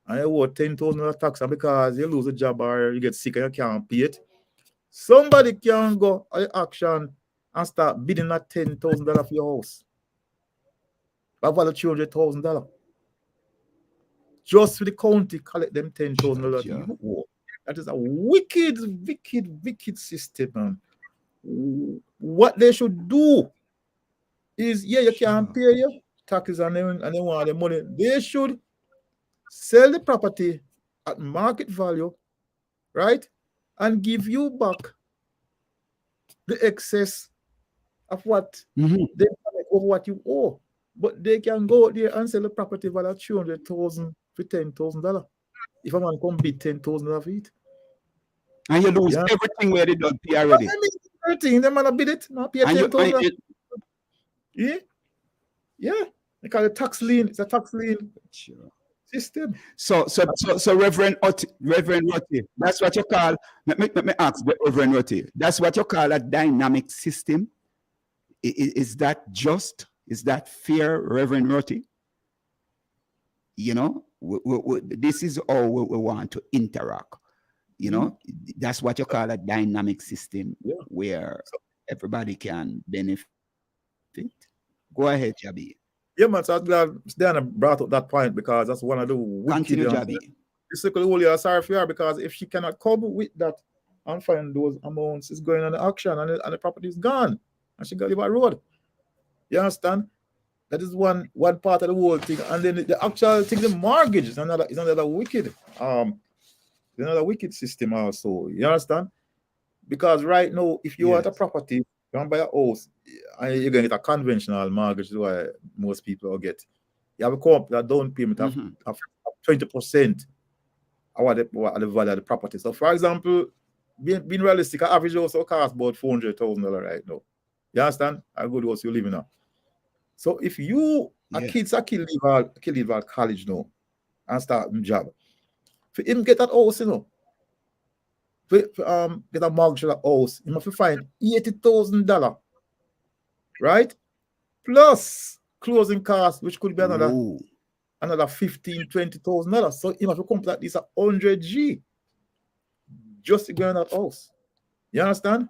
And you owe $10,000 tax, and because you lose a job or you get sick and you can't pay it, Somebody can go at auction and start bidding at $10,000 for your house. But value $200,000. Just for the county collect them $10,000. Yeah. That is a wicked system, man. What they should do is, you can't pay your taxes and they want the money. They should sell the property at market value, right? And give you back the excess of what they collect over what you owe. But they can go out there and sell the property value $200,000 for $10,000. If a man come bid $10,000 of it. And you lose everything where they don't pay already. Everything, they man bid it, not pay $10,000. Yeah. They call it tax lien. It's a tax lien system. So Reverend Roti, that's what you call, let me ask the Reverend Roti, that's what you call a dynamic system? Is that just? Is that fair, Reverend Roti? You know, this is how we want to interact. You know, that's what you call a dynamic system where everybody can benefit. Go ahead, Jabi. Yeah, man, so I'm glad Diana brought up that point because that's one of the wicked. Jabi. Sorry for her because if she cannot come with that and find those amounts, it's going on the auction and the property is gone and she got to leave a road. You understand? That is one part of the whole thing. And then the actual thing, the mortgage is another wicked. Another wicked system also. You understand? Because right now, if you want a property, you want to buy a house, and you're going to get a conventional mortgage, is what most people will get. You have a company that down payment of 20% of what the value of the property. So, for example, being realistic, an average house will cost about $400,000 right now. You understand? A good house you're living on. So if you kids are leave college now and start a job, for him get that house, you know, for get a mortgage of house, he must find $80,000, right? Plus closing costs, which could be another $15,000-$20,000. So he must come at least $100,000 just to get that house. You understand?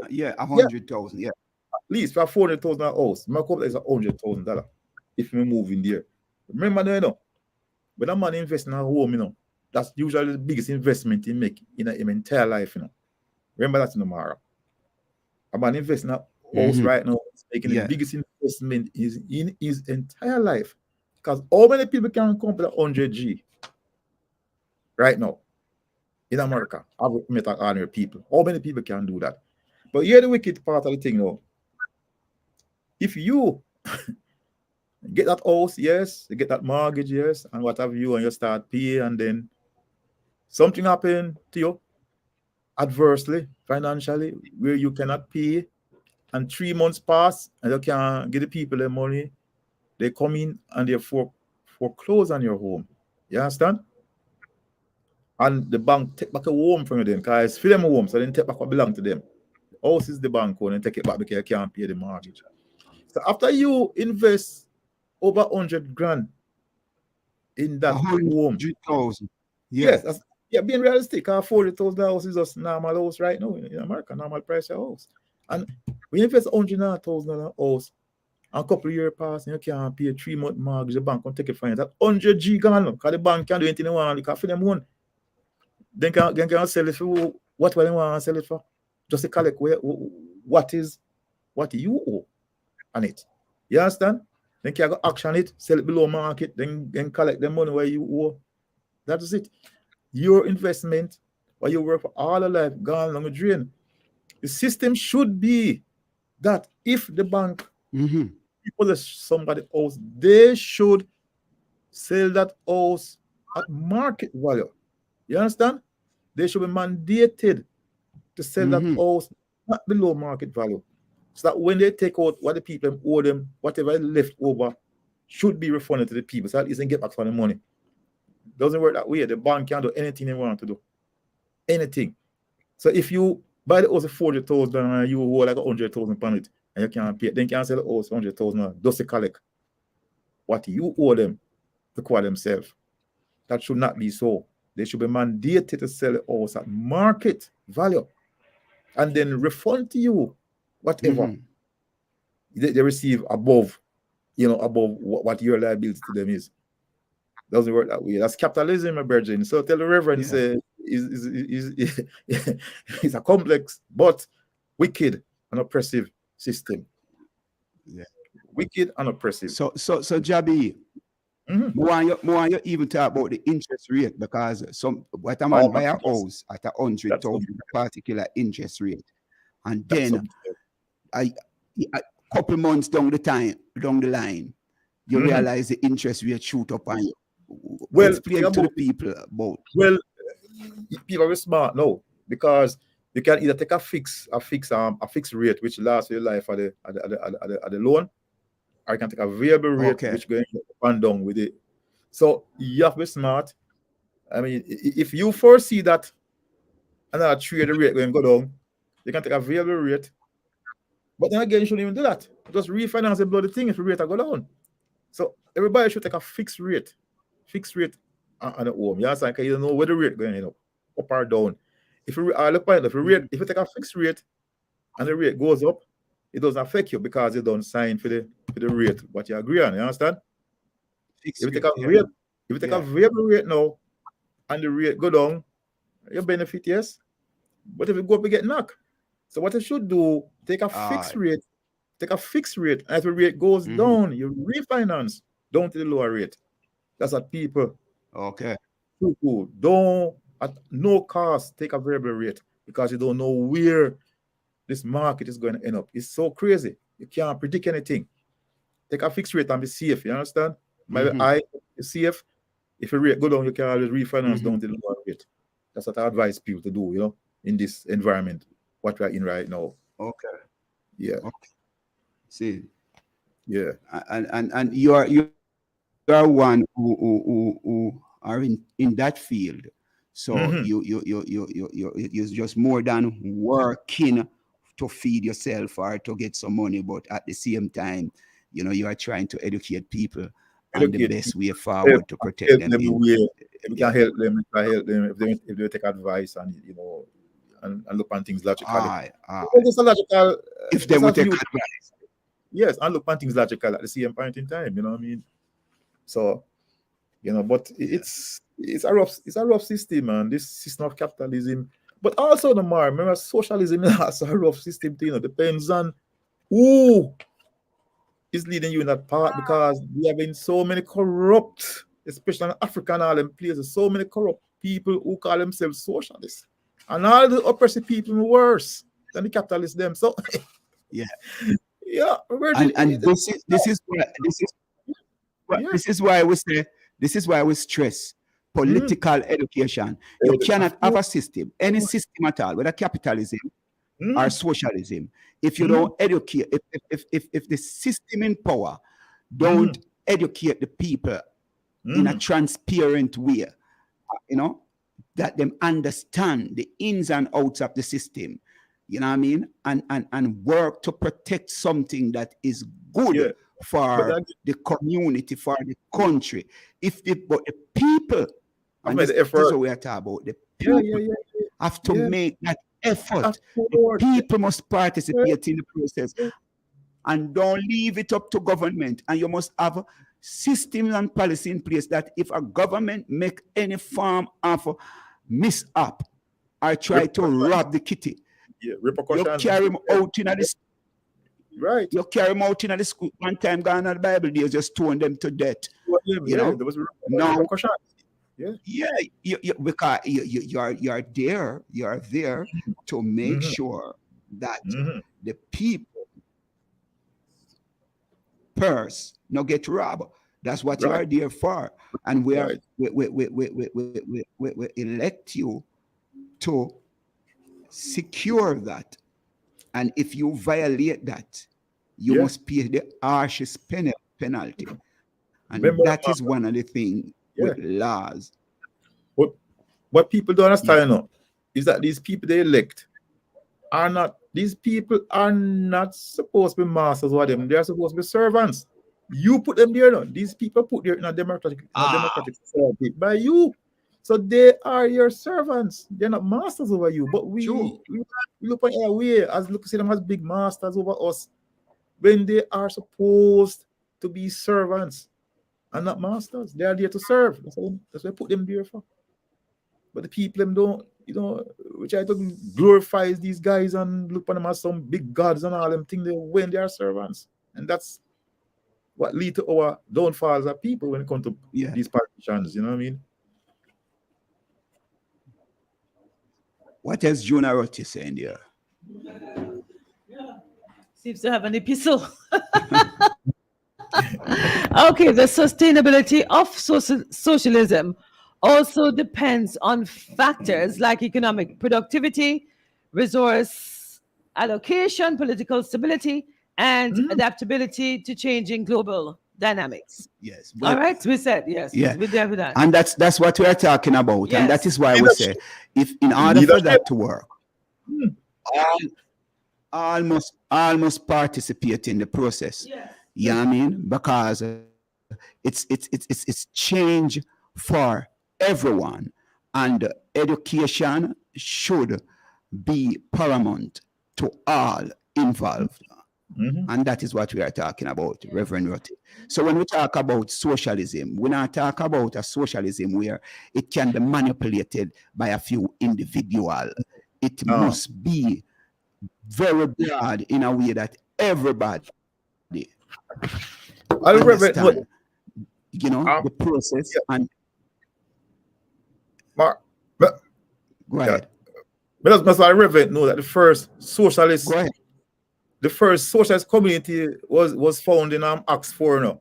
Yeah, $100,000. Yeah. At least for $400,000 house, my company is $100,000 if we move in there. Remember, you know, when a man invests in a home, you know, that's usually the biggest investment he make in his entire life, you know. Remember that in the Mara. A man investing in a house right now, making the biggest investment in his entire life. Because how many people can come with $100,000 right now in America? I've met ordinary people. How many people can do that? But here's the wicked part of the thing now. If you get that house, yes, you get that mortgage, yes, and what have you, and you start paying, and then something happened to you adversely, financially, where you cannot pay, and 3 months pass, and you can't give the people their money, they come in and they foreclose on your home. You understand? And the bank take back a home from you then, because it's for them a home, so they take back what belongs to them. The house is the bank own and take it back because you can't pay the mortgage. So after you invest over $100,000 in that home, $100,000. Yes, being realistic. $40,000 house is just normal house right now in America, normal price of house. And when you invest $100,000 house, and a couple of years pass, and you can't pay a 3-month mortgage, the bank can take it from you. That $100,000 gone, because the bank can't do anything they want, because for them one, then can sell it for what they want to sell it for. Just to collect what you owe on it. You understand? Then can go auction it, sell it below market, then collect the money where you owe. That is it. Your investment, where you work for all your life, gone along the drain. The system should be that if the bank people somebody else, they should sell that house at market value. You understand? They should be mandated to sell that house not below market value. So that when they take out what the people owe them, whatever is left over should be refunded to the people. So that isn't get back for the money. Doesn't work that way. The bank can't do anything they want to do. Anything. So if you buy the house for $40,000 and you owe like $100,000 on it and you can't pay it, then you can sell the house for $100,000 just to collect what you owe them to acquire themselves. That should not be so. They should be mandated to sell the house at market value. and then refund to you whatever they receive above, above what your liability to them is. Doesn't work that way. That's capitalism, my virgin. So tell the Reverend, say, it's a complex but wicked and oppressive system. Yeah. Wicked and oppressive. So Jabi, more you even talk about the interest rate, because what a man buy a house at 100,000 particular interest rate, and then a couple months down the line, you realize the interest rate shoot up on you. Well, explain to the people about. Well, people are smart now, because you can either take a fixed rate which lasts your life at the loan, or you can take a variable rate which going up and down with it. So you have to be smart. I mean, if you foresee that another trade rate going to go down, you can take a variable rate. But then again, you shouldn't even do that. Just refinance the bloody thing if the rate go down. So everybody should take a fixed rate on the home. You understand? Because you don't know where the rate going to end up or down. If you take a fixed rate and the rate goes up, it doesn't affect you because you don't sign for the rate what you agree on. You understand? If you take a variable rate now and the rate go down, you benefit, yes. But if you go up, you get knocked. So what you should do, take a fixed rate, and if the rate goes down, you refinance down to the lower rate. That's what people who don't at no cost take a variable rate, because you don't know where this market is going to end up. It's so crazy. You can't predict anything. Take a fixed rate and be safe. You understand? I is safe. If the rate go down, you can always refinance down to the lower rate. That's what I advise people to do, in this environment, what we're in right now. Okay. Yeah. Okay. See. Yeah. And you are one who are in that field. So you're just more than working to feed yourself or to get some money, but at the same time, you are trying to educate people on the best way forward to protect them. If we can help them, if they take advice and and look on things logically. It's a logical. If they would take advice. Yes, and look on things logical at the same point in time. You know what I mean? So, but it's a rough system, man. This system of capitalism, but also remember, socialism is also a rough system too. Depends on who is leading you in that part, because we have been so many corrupt, especially in Africa and all them places, so many corrupt people who call themselves socialists, and all the oppressive people are worse than the capitalists them. So yeah. And this is why we stress political education. You cannot have a system, any system at all, whether capitalism or socialism, if you don't educate, if the system in power don't educate the people in a transparent way, that them understand the ins and outs of the system, you know what I mean, and work to protect something that is good for the community, for the country. But the people, and this is what we are talking about, the people have to make that effort. The people must participate in the process, and don't leave it up to government. And you must have systems and policy in place that if a government make any form of mishap or try to rob the kitty, you carry him out in the right. You carry them out in the school. One time gone on the Bible days, just throwing them to death. There was no. Because you are there to make sure that the people purse not get robbed. That's what you are there for, and we elect you to secure that. And if you violate that, you must pay the harshest penalty. And that is one of the things with laws. What people don't understand is that these people they elect are not supposed to be masters of them. They are supposed to be servants. You put them there. These people put there in a democratic society by you. So they are your servants. They're not masters over you. But we True. look at our way as look see them as big masters over us when they are supposed to be servants and not masters. They are there to serve. That's what I put them there for. But the people them don't, we try to glorify these guys and look at them as some big gods and all them things when they are servants. And that's what lead to our downfalls as people when it comes to these politicians, you know what I mean? What has Jonah Rotti saying there? Seems to have an epistle. Okay, the sustainability of socialism also depends on factors like economic productivity, resource allocation, political stability, and adaptability to changing global dynamics. Yes. All right, we said yes. Yeah. We're there with that. And that's what we are talking about. Yes. And that is why we say, if in order for that to work, all must participate in the process. Yes. You know what I mean? Because it's change for everyone, and education should be paramount to all involved. And that is what we are talking about, Reverend Rotti. So when we talk about socialism, we not talk about a socialism where it can be manipulated by a few individuals. It must be very broad in a way that everybody understand, the process. And Mark, go ahead. But that's why Reverend know that the first socialist community was found in Acts 4 now.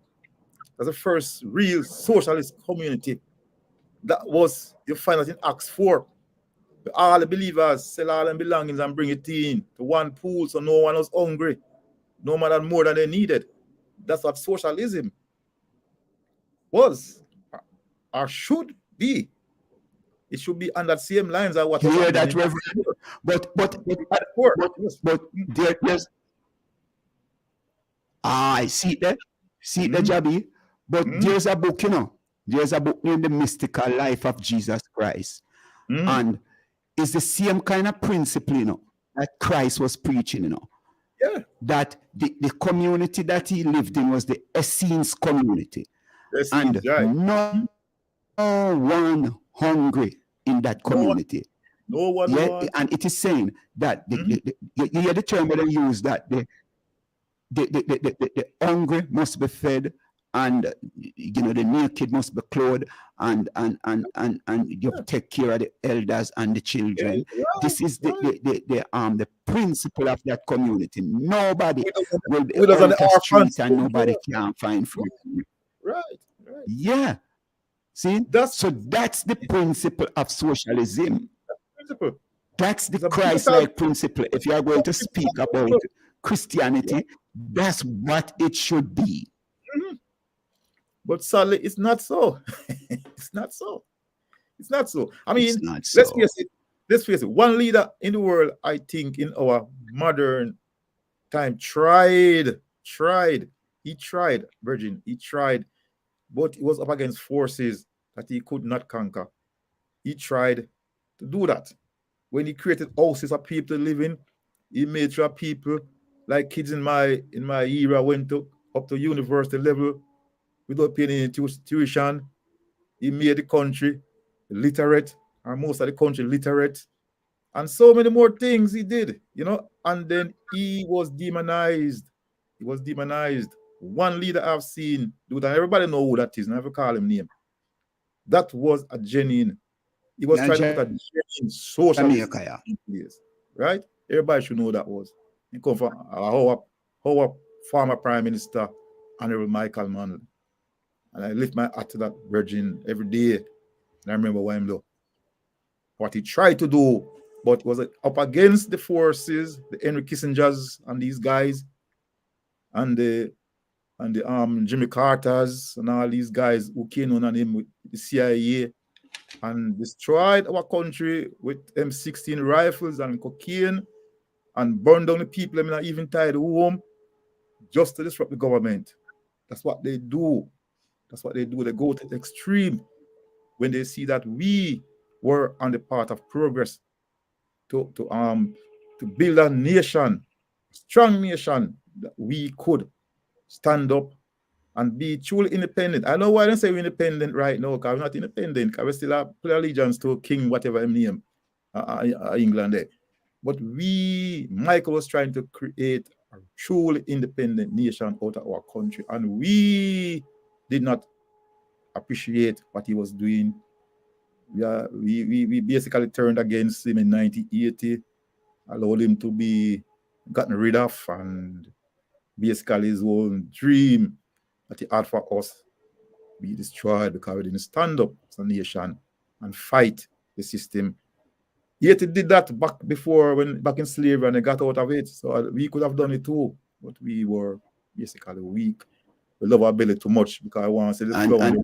That's the first real socialist community. That was, you find that in Acts 4. All the believers sell all their belongings and bring it in to one pool so no one was hungry. No man had more than they needed. That's what socialism was or should be. It should be on that same lines as what you hear that, Reverend? But there's I see that. See the Jabby. But there's a book, there's a book named The Mystical Life of Jesus Christ. And it's the same kind of principle, that Christ was preaching, Yeah. That the community that he lived in was the Essenes community. And no one hungry in that community. No one. Yeah, and it is saying that you hear the term that they use, that the hungry must be fed, and the naked must be clothed, and you take care of the elders and the children. Yeah, this is the principle of that community. Nobody will be on the streets and nobody can find food. Right. Yeah. See, that's the principle of socialism. That's the Christ-like principle. If you are going to speak about Christianity, that's what it should be. But sadly, it's not so. It's not so. I mean, let's face it. One leader in the world, I think, in our modern time, tried. He tried, Virgin. He tried, but it was up against forces that he could not conquer. He tried to do that. When he created houses for people to live in, he made sure people, like kids in my era, went up to university level without paying any tuition. He made the country literate, or most of the country literate, and so many more things he did, and then he was demonized. One leader I've seen do that. Everybody know who that is. Never call him name. That was a genuine. He was trying to put a genuine socialist in place, right? Everybody should know that was. He come from our former Prime Minister, Honorable Michael Manley. And I lift my hat to that Virgin every day. And I remember what he tried to do, but it was up against the forces, the Henry Kissingers and these guys, and the Jimmy Carters and all these guys who came on him with the CIA and destroyed our country with M16 rifles and cocaine and burned down the people and not even tied home just to disrupt the government. That's what they do. They go to the extreme when they see that we were on the path of progress to build a nation, strong nation, that we could stand up and be truly independent. I know why I don't say we're independent right now, because we're not independent, because we still have play allegiance to King, whatever his name, England there. But Michael was trying to create a truly independent nation out of our country, and we did not appreciate what he was doing. We basically turned against him in 1980, allowed him to be gotten rid of, and basically his own dream that he had for us be destroyed because we didn't stand up as a nation and fight the system. Yet he did that back in slavery, and they got out of it. So we could have done it too, but we were basically weak. We love our belly too much because I want to see this.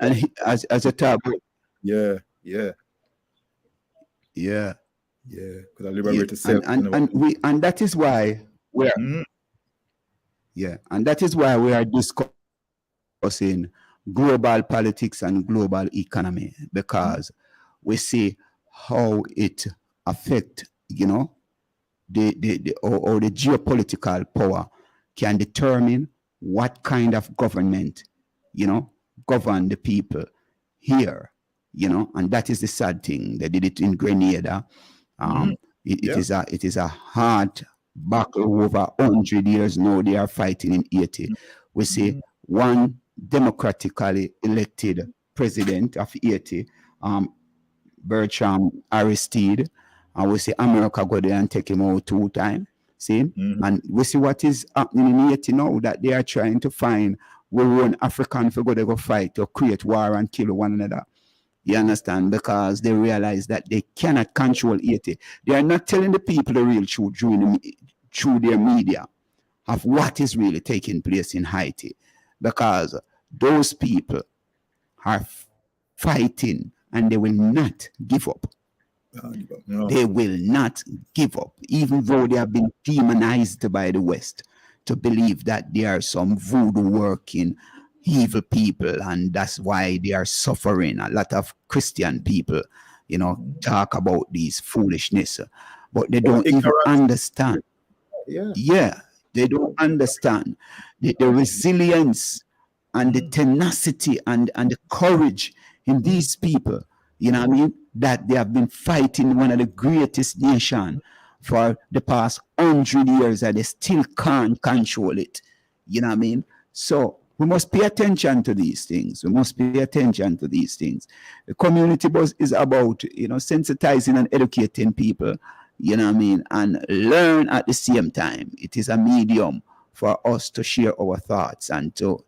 And he, as a taboo. Yeah. Because I liberate self. And that is why we're and that is why we are discussing global politics and global economy, because we see how it affect, the geopolitical power can determine what kind of government, govern the people here, and that is the sad thing. They did it in Grenada. It is a hard battle over 100 years now. They are fighting in Haiti. We see one democratically elected president of Haiti, Bertrand Aristide, and we see America go there and take him out 2 times. See, and we see what is happening in Haiti now, that they are trying to find where one African for go fight or create war and kill one another. You understand? Because they realize that they cannot control Haiti. They are not telling the people the real truth through their media of what is really taking place in Haiti, because those people are fighting and they will not give up. No. They will not give up, even though they have been demonized by the West to believe that they are some voodoo working evil people, and that's why they are suffering. A lot of Christian people, talk about these foolishness, but they don't even understand. They don't understand the resilience and the tenacity and the courage in these people, that they have been fighting one of the greatest nations for the past 100 years, and they still can't control it. So we must pay attention to these things. The community buzz is about, sensitizing and educating people, and learn at the same time. It is a medium for us to share our thoughts and to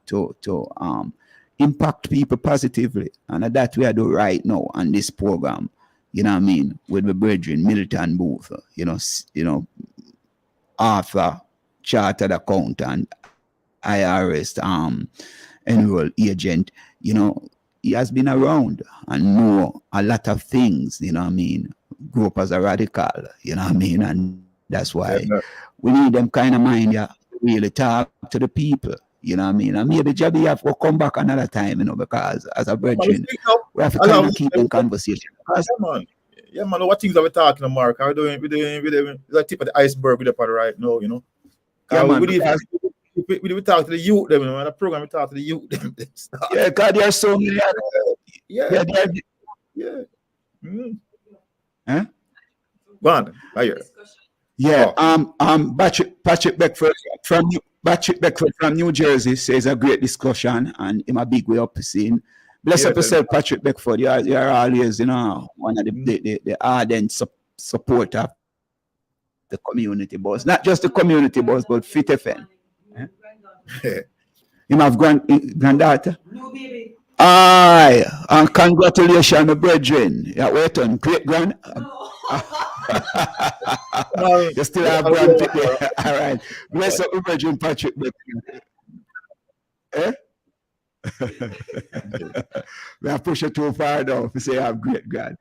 impact people positively. And that we are doing right now on this program, with my brethren, Milton Booth, Arthur, chartered accountant, IRS, enroll agent, he has been around and know a lot of things, grew up as a radical, and that's why we need them kind of mind, really talk to the people, and maybe Jabby have to come back another time, because as a brethren, we have to kind of keep in conversation. Yeah, man, what things are we talking about, Mark? We're doing the tip of the iceberg with the part right now, We talk to the youth, them, on the program, we talk to the youth, them. Yeah, God, there are so many. Yeah. Huh? Go on, I hear. Yeah, Patrick Beckford from New Jersey says a great discussion, and in a big way up scene. Bless up yourself, Patrick Beckford. You are always, one of the ardent supporter of the community boss. Not just the community boss, but Fit FM. You have granddaughter? No, baby. Aye, and congratulations, my brethren. Yeah, wait on, great grand. You still have grand today. All right. Bless up, my brethren, Patrick. We have pushed it too far now to say I have great grand.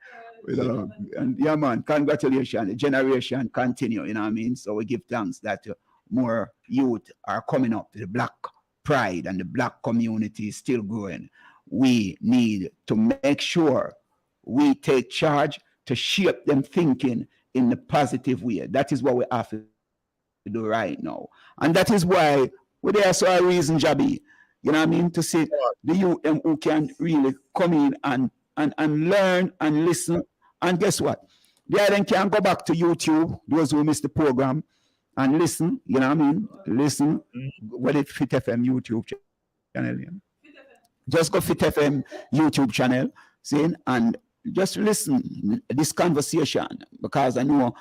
And yeah, man, congratulations. The generation continue, So we give thanks that more youth are coming up. The Black pride and the Black community is still growing. We need to make sure we take charge to shape them thinking in the positive way. That is what we have to do right now. And that is why we there so a reason, Jabi, you know what I mean, to see the youth who can really come in and learn and listen. And guess what? They then can go back to YouTube, those who missed the program, and listen, you know what I mean? Listen, what it Fit FM YouTube channel. You know? Just go Fit FM YouTube channel, see, and just listen this conversation, because I know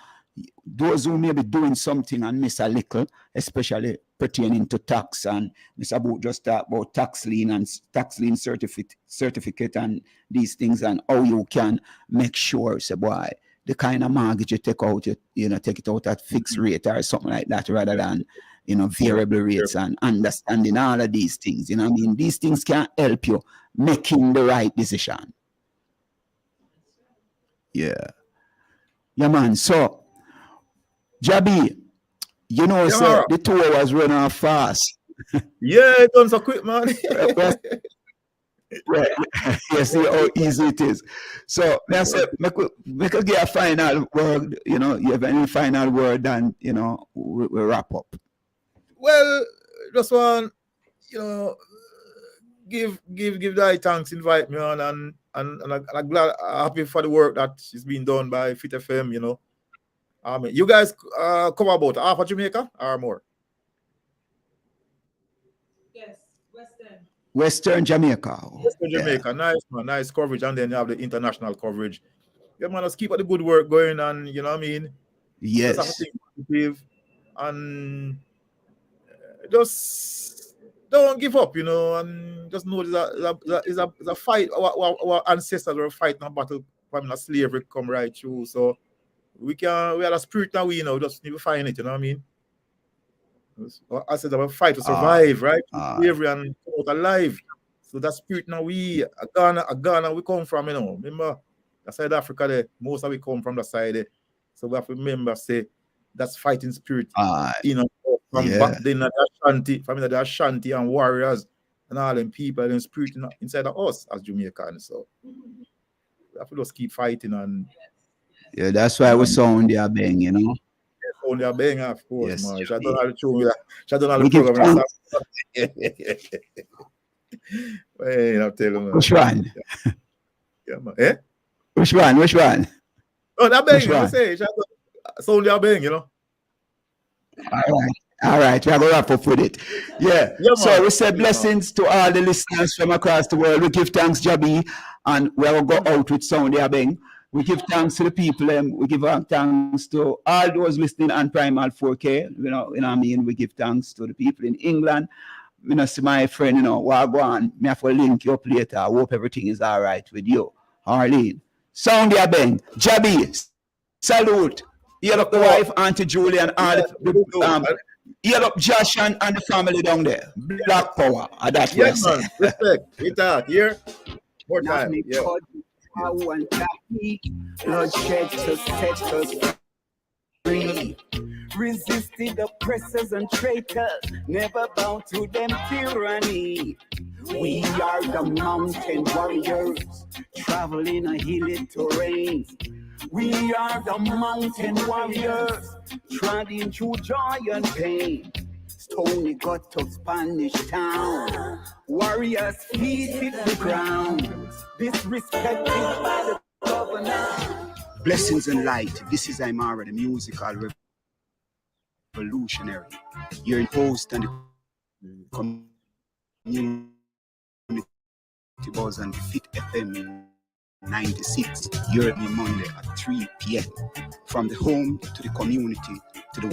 those who may be doing something and miss a little, especially pertaining to tax, and Mr. Boot just talk about tax lien and tax lien certificate and these things, and how you can make sure, say, boy, the kind of mortgage you take out, you know, take it out at fixed rate or something like that, rather than, you know, variable rates, and understanding all of these things. You know what I mean? These things can help you making the right decision. Yeah. Yeah, man. So, Jabi, you know, Yeah. so the tour was running off fast. Yeah, it done so quick, man. Right. You see how easy it is. So, let's say, make get a final word. You know, you have any final word, and you know, we wrap up. Well, just one, you know, give the thanks, invite me on, and I'm glad, happy for the work that is being done by Fit FM. You know, you guys cover about half of Jamaica or more? Yes, Western Jamaica. Western Jamaica, nice man, nice coverage, and then you have the international coverage. Yeah, man, let's keep the good work going, and you know what I mean. Yes. Just have to think positive, and just don't give up, you know, and just know there's a fight. Our ancestors were fighting a battle from slavery come right through. So we have a spirit now, we just need to find it, you know what I mean? I said about fight to survive, right? Slavery and come out alive. So that spirit now Ghana we come from, you know. Remember, the side of Africa there, most of we come from the side there. So we have to remember, say, that's fighting spirit. You know, from back then, the Ashanti and warriors and all them people and spirit inside of us as Jamaicans. So we have to just keep fighting, and yeah, that's why we sound their bang, you know. Sound their bang, of course, Yes, man. yeah. Shut down all the show, shut down all the We give program. Hey, I'm telling you. Which one? Yeah, man. Eh? Which one? Oh, that bang, Which you know, one? say, sound their bang, you know. All right, we are going to wrap up with it. Yeah. So man. we say blessings to all the listeners from across the world. We give thanks, Jabi, and we will go out with Sound Abeng. We give thanks to the people. We give thanks to all those listening on Primal 4K. You know what I mean? We give thanks to the people in England. You know, see my friend, you know, Wagwan, me have to link you up later. I hope everything is all right with you. Arlene. Sound Abeng. Jabi, salute. Heal up the wife, Auntie Julie, and all the heal up Josh and the family down there. Black power. That's what I Yes, man. Respect. We talk here. More time. Yeah. Bloodshed to set us free. Resisting the oppressors and traitors, never bow to them tyranny. We are the mountain warriors, traveling a hilly terrain. We are the mountain warriors, treading through joy and pain. Stony got to Spanish town, warriors feet hit the ground, disrespected by the governor. Blessings and light, this is Imara, the musical revolutionary. You're in host and the community buzz and the Fit FM 96. You're me Monday at 3 p.m. From the home to the community to the